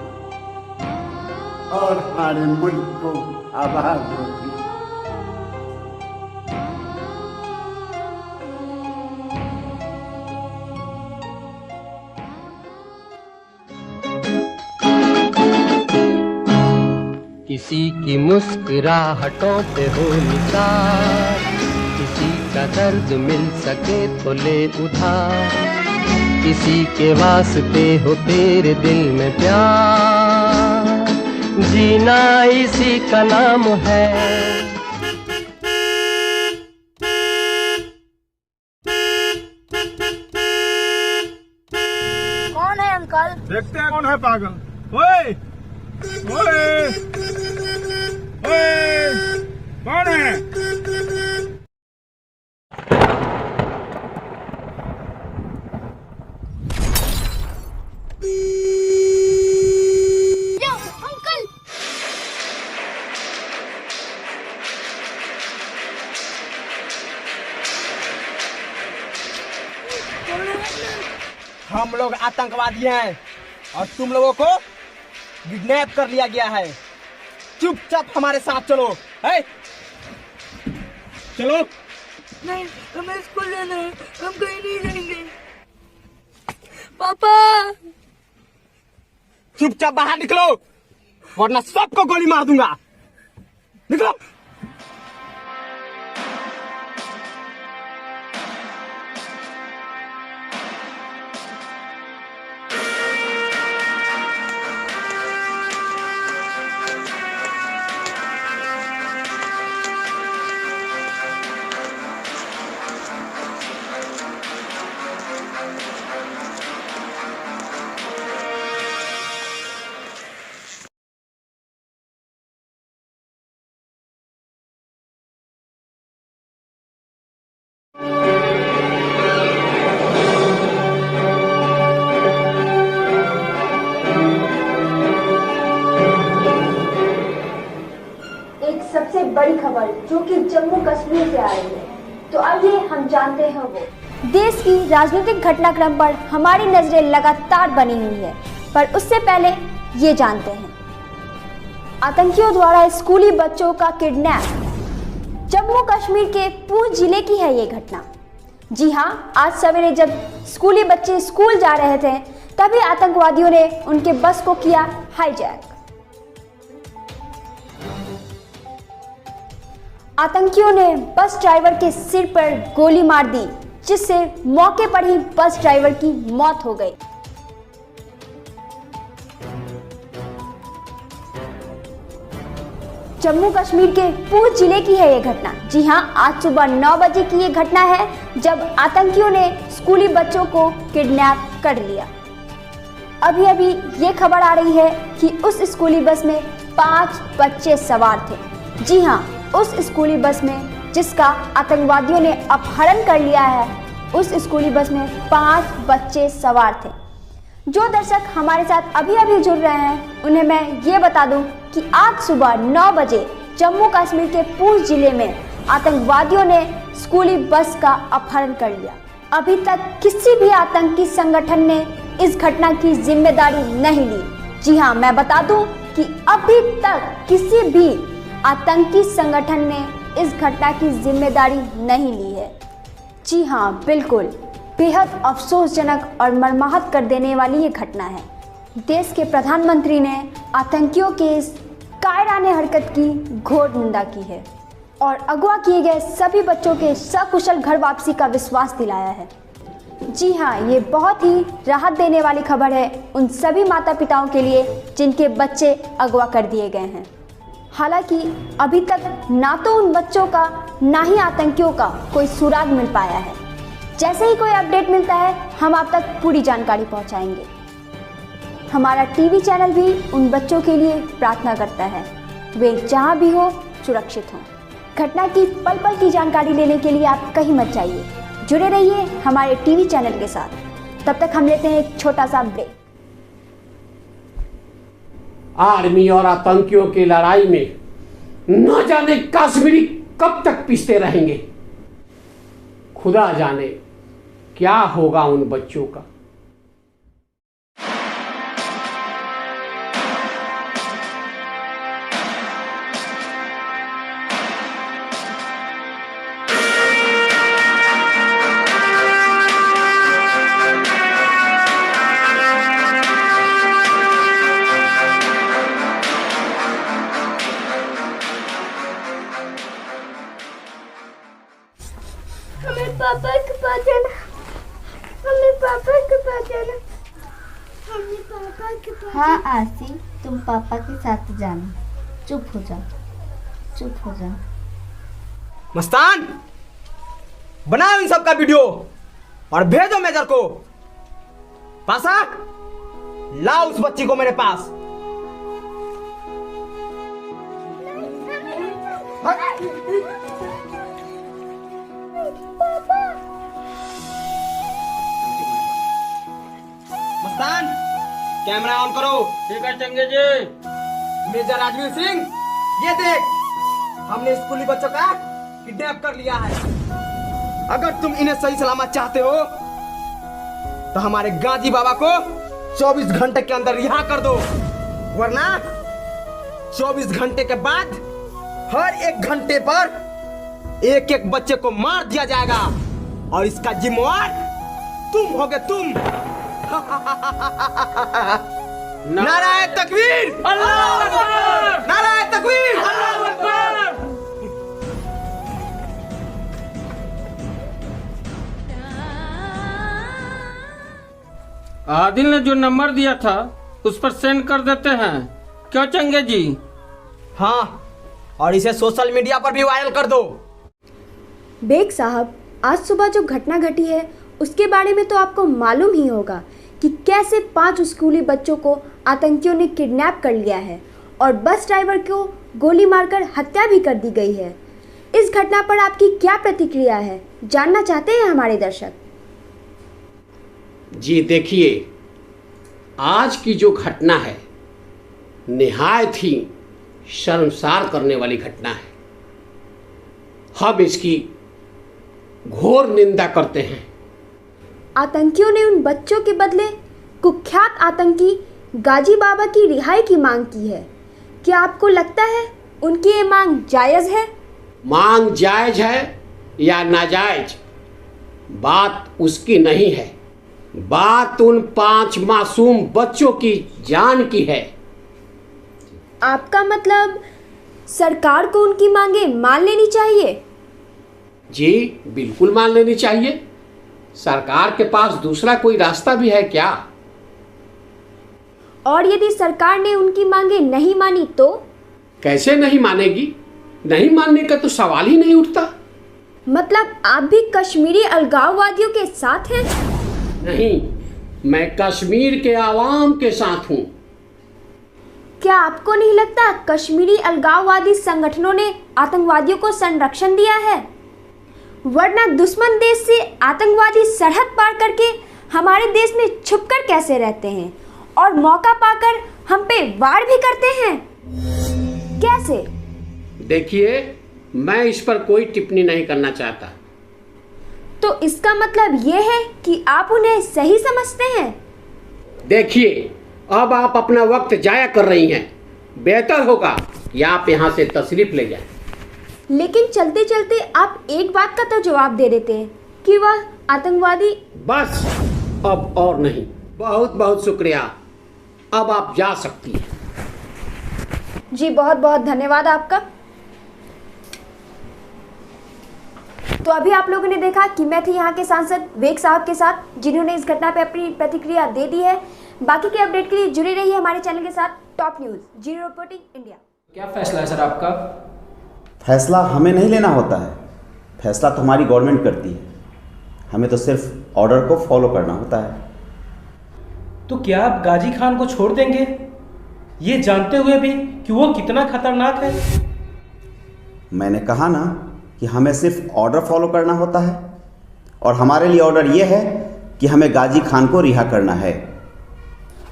और हमारे मुल्क को आबाद रखना। किसी की मुस्कुराहटों पे हो निसार, किसी का दर्द मिल सके तो ले उधार, किसी के वास्ते हो तेरे दिल में प्यार, जीना इसी का नाम है। कौन है अंकल? देखते हैं कौन है पागल। ओए ओए ओए कौन है? अंकल हम लोग आतंकवादी हैं और तुम लोगों को किडनैप कर लिया गया है। चुपचाप हमारे साथ चलो। है? चलो। नहीं, हमें स्कूल जाना है, हम कहीं नहीं जाएंगे। पापा चुपचाप बाहर निकलो वरना सबको गोली मार दूंगा। निकलो। सबसे बड़ी खबर जो कि जम्मू कश्मीर से आ रही है, तो आइए हम जानते हैं वो। देश की राजनीतिक घटनाक्रम पर हमारी नजरें लगातार बनी हुई है, पर उससे पहले ये जानते हैं आतंकियों द्वारा स्कूली बच्चों का किडनैप। जम्मू कश्मीर के पूंछ जिले की है ये घटना। जी हाँ, आज सवेरे जब स्कूली बच्चे स्कूल जा रहे थे तभी आतंकवादियों ने उनके बस को किया हाईजैक। आतंकियों ने बस ड्राइवर के सिर पर गोली मार दी, जिससे मौके पर ही बस ड्राइवर की मौत हो गई। जम्मू कश्मीर के पूंछ जिले की है ये घटना। जी हां, आज सुबह 9 बजे की ये घटना है जब आतंकियों ने स्कूली बच्चों को किडनैप कर लिया। अभी अभी ये खबर आ रही है कि उस स्कूली बस में 5 बच्चे सवार थे। जी हां, उस स्कूली बस में जिसका आतंकवादियों ने अपहरण कर लिया है, उस स्कूली बस में 5 बच्चे सवार थे। जो दर्शक हमारे साथ अभी अभी जुड़ रहे हैं उन्हें मैं ये बता दूं कि आज सुबह 9 बजे जम्मू कश्मीर के पूंछ जिले में आतंकवादियों ने स्कूली बस का अपहरण कर लिया। अभी तक किसी भी आतंकी संगठन ने इस घटना की जिम्मेदारी नहीं ली। जी हाँ, मैं बता दूं कि अभी तक किसी भी आतंकी संगठन ने इस घटना की जिम्मेदारी नहीं ली है। जी हाँ, बिल्कुल बेहद अफसोसजनक और मर्माहत कर देने वाली ये घटना है। देश के प्रधानमंत्री ने आतंकियों के इस कायराने हरकत की घोर निंदा की है और अगवा किए गए सभी बच्चों के सकुशल घर वापसी का विश्वास दिलाया है। जी हाँ, ये बहुत ही राहत देने वाली खबर है उन सभी माता पिताओं के लिए जिनके बच्चे अगवा कर दिए गए हैं। हालांकि अभी तक ना तो उन बच्चों का ना ही आतंकियों का कोई सुराग मिल पाया है। जैसे ही कोई अपडेट मिलता है हम आप तक पूरी जानकारी पहुंचाएंगे। हमारा टीवी चैनल भी उन बच्चों के लिए प्रार्थना करता है वे जहां भी हो सुरक्षित हों। घटना की पल पल की जानकारी लेने के लिए आप कहीं मत जाइए, जुड़े रहिए हमारे टीवी चैनल के साथ। तब तक हम लेते हैं एक छोटा सा ब्रेक। आर्मी और आतंकियों की लड़ाई में न जाने कश्मीरी कब तक पिसते रहेंगे। खुदा जाने क्या होगा उन बच्चों का। हमें पापा के पास जाना, हमें पापा के पास जाना, हमें पापा के पास। हाँ आसी, तुम पापा के साथ जाना। चुप हो जाओ, चुप हो जाओ। मस्तान, बनाओ इन सब का वीडियो और भेजो मेजर को। पासा, लाओ उस बच्ची को मेरे पास। मस्तान, कैमरा ऑन करो। ठीक है चंगे जी। मेजर राजवीर सिंह, ये देख, हमने स्कूली बच्चों का किडनैप कर लिया है। अगर तुम इन्हें सही सलामत चाहते हो तो हमारे गाजी बाबा को 24 घंटे के अंदर रिहा कर दो, वरना 24 घंटे के बाद हर 1 घंटे पर एक एक बच्चे को मार दिया जाएगा और इसका जिम्मेवार तुम होगे, तुम। नाराए तकबीर, अल्लाहू अकबर, नाराए तकबीर, अल्लाहू अकबर। आदिल ने जो नंबर दिया था उस पर सेंड कर देते हैं, क्यों चंगे जी? हाँ, और इसे सोशल मीडिया पर भी वायरल कर दो। बेग साहब, आज सुबह जो घटना घटी है उसके बारे में तो आपको मालूम ही होगा कि कैसे 5 स्कूली बच्चों को आतंकियों ने किडनैप कर लिया है और बस ड्राइवर को गोली मारकर हत्या भी कर दी गई है। इस घटना पर आपकी क्या प्रतिक्रिया है, जानना चाहते हैं हमारे दर्शक। जी देखिए, आज की जो घटना है निहायत ही शर्मसार करने वाली घटना है। हम इसकी घोर निंदा करते हैं। आतंकियों ने उन बच्चों के बदले कुख्यात आतंकी गाजी बाबा की रिहाई की मांग की है। क्या आपको लगता है उनकी ये मांग जायज़ है? मांग जायज है या नाजायज, बात उसकी नहीं है। बात उन 5 मासूम बच्चों की जान की है। आपका मतलब सरकार को उनकी मांगे मान लेनी चाहिए? जी बिल्कुल मान लेनी चाहिए। सरकार के पास दूसरा कोई रास्ता भी है क्या? और यदि सरकार ने उनकी मांगे नहीं मानी तो? कैसे नहीं मानेगी? नहीं मानने का तो सवाल ही नहीं उठता। मतलब आप भी कश्मीरी अलगाववादियों के साथ हैं? नहीं, मैं कश्मीर के आवाम के साथ हूँ। क्या आपको नहीं लगता कश्मीरी अलगाववादी संगठनों ने आतंकवादियों को संरक्षण दिया है? वरना दुश्मन देश से आतंकवादी सरहद पार करके हमारे देश में छुपकर कैसे रहते हैं और मौका पाकर हम पे वार भी करते हैं? कैसे? देखिए, मैं इस पर कोई टिप्पणी नहीं करना चाहता। तो इसका मतलब ये है कि आप उन्हें सही समझते हैं? देखिए, अब आप अपना वक्त जाया कर रही हैं। बेहतर होगा कि आप यहाँ से तशरीफ ले जाएं। लेकिन चलते चलते आप एक बात का तो जवाब दे देते हैं कि वह आतंकवादी। बस, अब और नहीं। बहुत बहुत शुक्रिया, अब आप जा सकती हैं। जी बहुत बहुत धन्यवाद आपका। तो अभी आप लोगों ने देखा कि मैं थी यहाँ के सांसद वेग साहब के साथ, जिन्होंने इस घटना पर अपनी प्रतिक्रिया दे दी है। बाकी के अपडेट के लिए जुड़े रहिए हमारे चैनल के साथ। Top news, zero reporting India. क्या फैसला है सर आपका? फैसला हमें नहीं लेना होता है, फैसला तो हमारी गवर्नमेंट करती है। हमें तो सिर्फ ऑर्डर को फॉलो करना होता है। तो क्या आप गाजी खान को छोड़ देंगे, ये जानते हुए भी कि वो कितना खतरनाक है? मैंने कहा ना कि हमें सिर्फ ऑर्डर फॉलो करना होता है, और हमारे लिए ऑर्डर ये है कि हमें गाजी खान को रिहा करना है।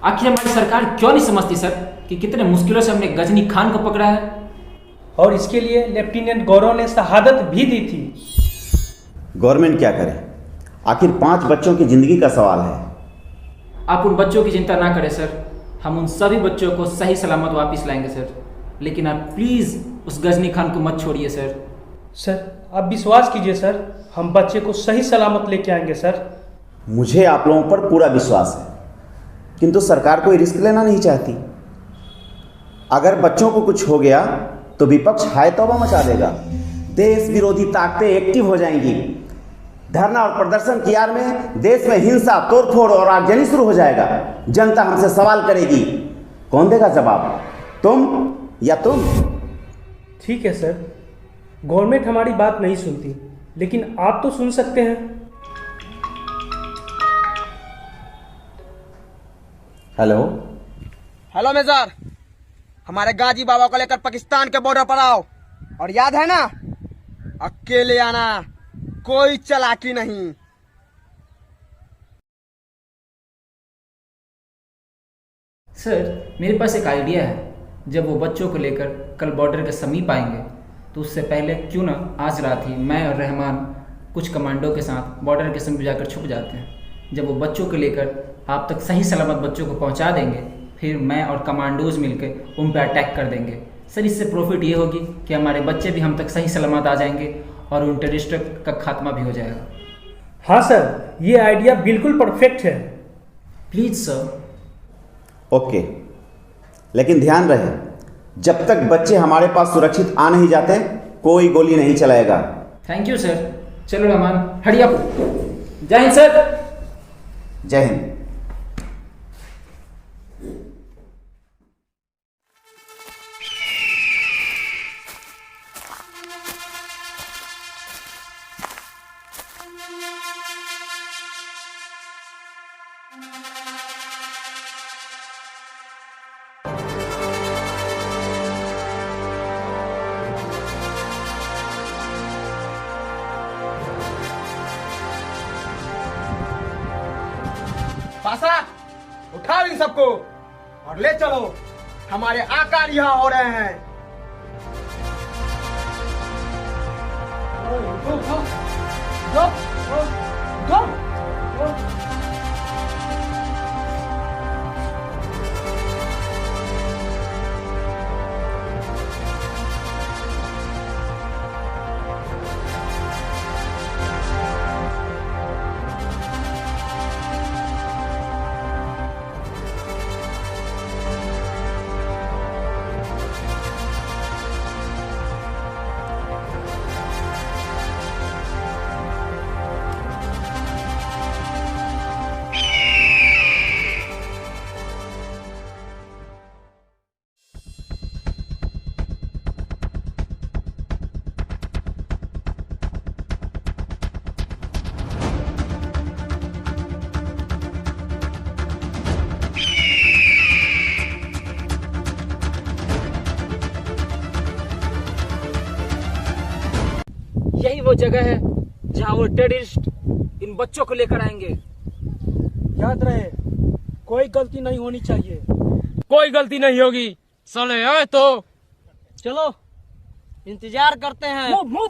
आखिर हमारी सरकार क्यों नहीं समझती सर कि कितने मुश्किलों से हमने गजनी खान को पकड़ा है? और इसके लिए लेफ्टिनेंट गौरव ने शहादत भी दी थी। गवर्नमेंट क्या करे, आखिर 5 बच्चों की जिंदगी का सवाल है। आप उन बच्चों की चिंता ना करें सर, हम उन सभी बच्चों को सही सलामत वापस लाएंगे सर। लेकिन आप प्लीज़ उस गजनी खान को मत छोड़िए सर। सर आप विश्वास कीजिए सर, हम बच्चे को सही सलामत लेके आएंगे सर। मुझे आप लोगों पर पूरा विश्वास है, किंतु सरकार कोई रिस्क लेना नहीं चाहती। अगर बच्चों को कुछ हो गया तो विपक्ष हाय तौबा मचा देगा, देश विरोधी ताकतें एक्टिव हो जाएंगी, धरना और प्रदर्शन की आड़ में देश में हिंसा, तोड़फोड़ और आगजनी शुरू हो जाएगा। जनता हमसे सवाल करेगी, कौन देगा जवाब, तुम या तुम? ठीक है सर, गवर्नमेंट हमारी बात नहीं सुनती, लेकिन आप तो सुन सकते हैं। हेलो हेलो मेजर, हमारे गाजी बाबा को लेकर पाकिस्तान के बॉर्डर पर आओ, और याद है ना, अकेले आना, कोई चालाकी नहीं। सर मेरे पास एक आइडिया है, जब वो बच्चों को लेकर कल बॉर्डर के समीप आएंगे तो उससे पहले क्यों ना आज रात ही मैं और रहमान कुछ कमांडो के साथ बॉर्डर के समीप जाकर छुप जाते हैं। जब वो बच्चों को लेकर आप तक सही सलामत बच्चों को पहुंचा देंगे, फिर मैं और कमांडोज मिलकर उन पर अटैक कर देंगे। सर इससे प्रॉफिट ये होगी कि हमारे बच्चे भी हम तक सही सलामत आ जाएंगे और उन टेररिस्टों का खात्मा भी हो जाएगा। हाँ सर, ये आइडिया बिल्कुल परफेक्ट है। Please sir. ओके, लेकिन ध्यान रहे, जब तक बच्चे हमारे पास सुरक्षित आ नहीं जाते कोई गोली नहीं चलाएगा। Thank you sir. चलो रहमान, हरी अप। जय हिंद सर। जय हिंद। पासा, उठाओ इन सबको और ले चलो, हमारे आका रिहा हो रहे हैं। यही वो जगह है जहां वो टेररिस्ट इन बच्चों को लेकर आएंगे। याद रहे, कोई गलती नहीं होनी चाहिए। कोई गलती नहीं होगी। साले आए तो चलो इंतजार करते हैं। Move move.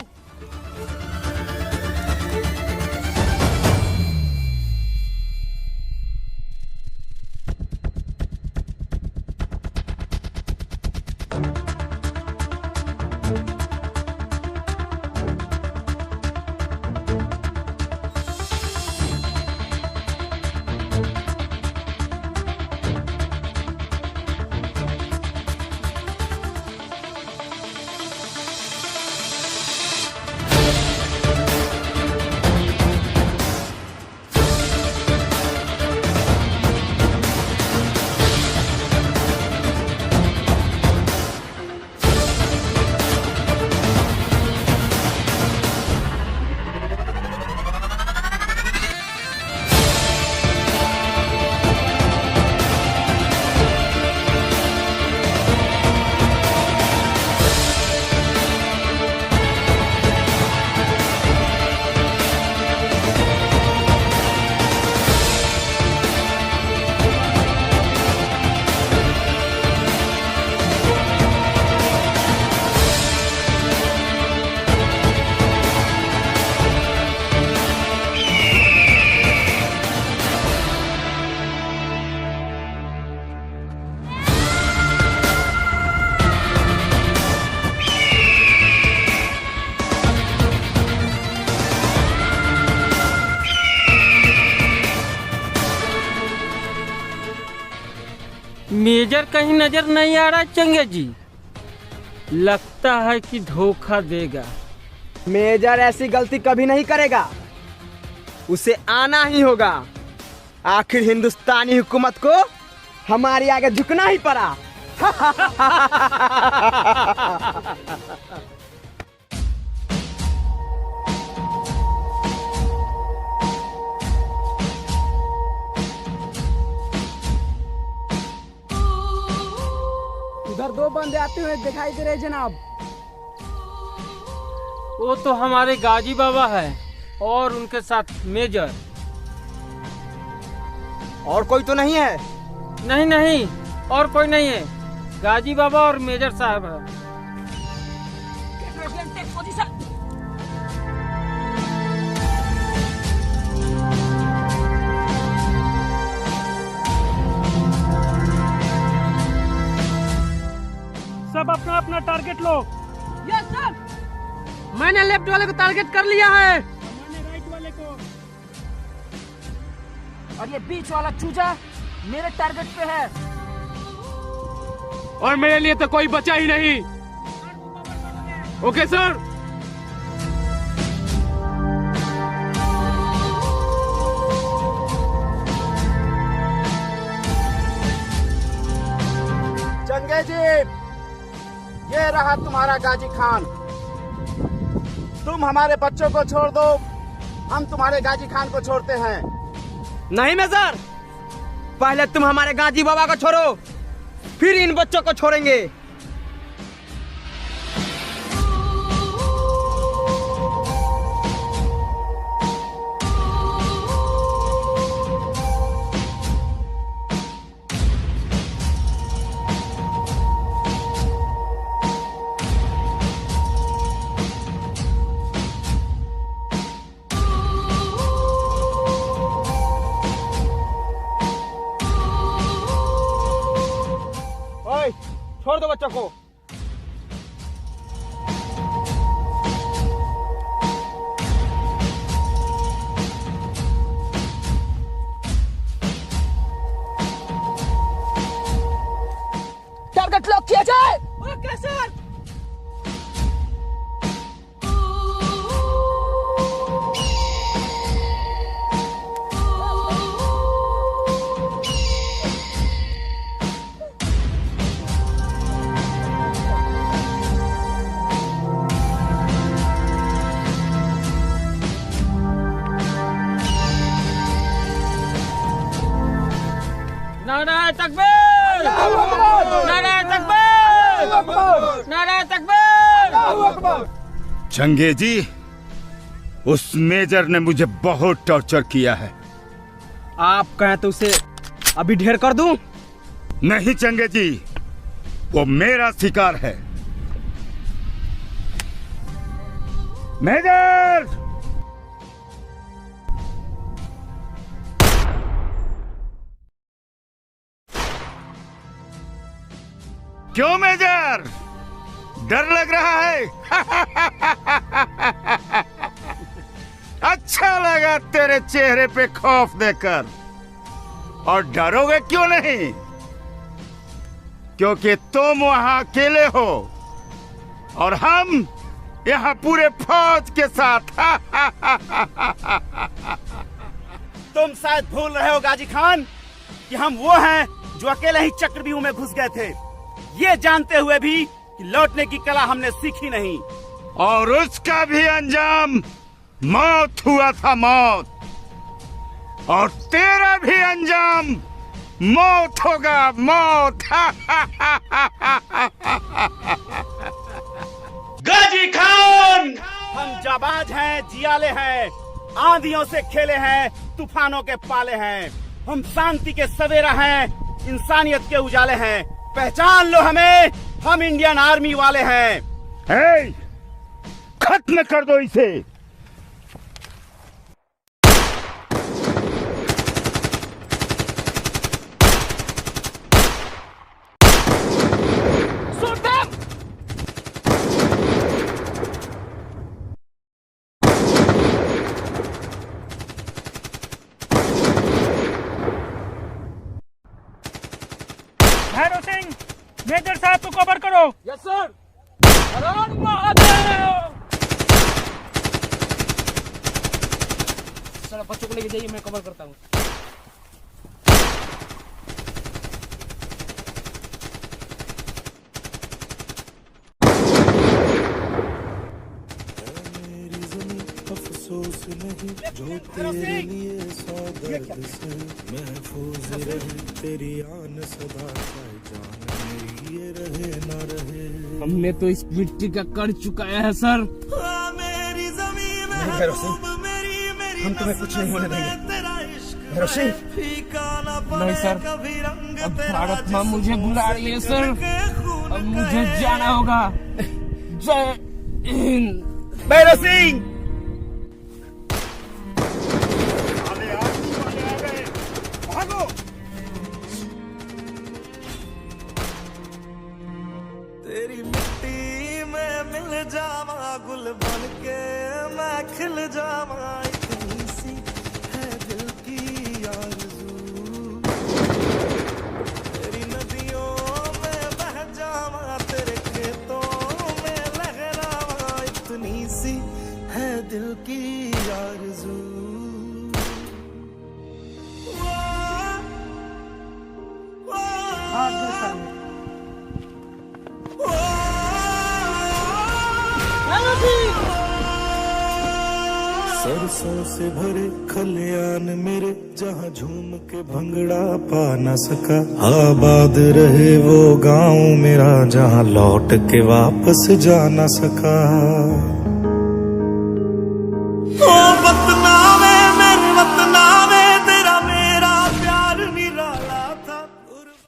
मेजर कहीं नजर नहीं आ रहा चंगे जी। लगता है कि धोखा देगा। मेजर ऐसी गलती कभी नहीं करेगा, उसे आना ही होगा। आखिर हिंदुस्तानी हुकूमत को हमारे आगे झुकना ही पड़ा। उधर 2 बंदे आते हुए दिखाई दे रहे जनाब। वो तो हमारे गाजी बाबा है और उनके साथ मेजर। और कोई तो नहीं है? नहीं नहीं, और कोई नहीं है। गाजी बाबा और मेजर साहब है। सब अपना अपना टारगेट लो। Yes sir. मैंने लेफ्ट वाले को टारगेट कर लिया है। मैंने राइट वाले को। और ये बीच वाला चूजा मेरे टारगेट पे है। और मेरे लिए तो कोई बचा ही नहीं। Okay sir. चंगे जी, ये रहा तुम्हारा गाजी खान। तुम हमारे बच्चों को छोड़ दो, हम तुम्हारे गाजी खान को छोड़ते हैं। नहीं मेजर, पहले तुम हमारे गाजी बाबा को छोड़ो, फिर इन बच्चों को छोड़ेंगे। छोड़ दो बच्चों को। टारगेट लॉक किया जाए। Okay sir. नाराए तकबीर! नाराए तकबीर! नाराए तकबीर! चंगे जी, उस मेजर ने मुझे बहुत टॉर्चर किया है। आप कहें तो उसे अभी ढेर कर दूं? नहीं चंगे जी, वो मेरा शिकार है। मेजर! क्यों मेजर, डर लग रहा है? अच्छा लगा तेरे चेहरे पे खौफ देखकर। और डरोगे क्यों नहीं? क्योंकि तुम वहां अकेले हो और हम यहाँ पूरे फौज के साथ। तुम शायद भूल रहे हो गाजी खान कि हम वो हैं जो अकेले ही चक्रव्यूह में घुस गए थे, ये जानते हुए भी कि लौटने की कला हमने सीखी नहीं। और उसका भी अंजाम मौत हुआ था, मौत। और तेरा भी अंजाम मौत होगा, मौत। गाजी खान, हम जाबाज हैं, जियाले हैं, आंधियों से खेले हैं, तूफानों के पाले हैं। हम शांति के सवेरा हैं, इंसानियत के उजाले हैं। पहचान लो हमें, हम इंडियन आर्मी वाले हैं। हे, खत्म कर दो इसे। महादेव। Yes sir. हर हर महादेव। सर बच्चों को लेके जाइए, मैं कवर करता हूँ। अफसोस नहीं जो तेरे लिए सौ दर्द से महफूज रहे तेरी आन सदा चाहे जान मेरी ये रहे ना रहे। हमने तो इस मिट्टी का कर चुकाया है सर। नहीं भैरव सिंह, हम तुम्हें कुछ नहीं होने देंगे। भैरव सिंह। नहीं सर, अब भारत माँ मुझे बुला रही है सर, अब मुझे जाना होगा। जय हिंद। भैरव सिंह। तेरी मिट्टी में मिल जावा गुल बन के मैं खिल जावा इतनी सी है दिल की आरज़ू। तेरी नदियों में बह जावा तेरे खेतों में लहरावा इतनी सी है दिल की आरज़ू। सरसों से भरे खलियान मेरे जहाँ झूम के भंगड़ा पा न सका। आबाद रहे वो गांव मेरा जहाँ लौट के वापस जा न सका।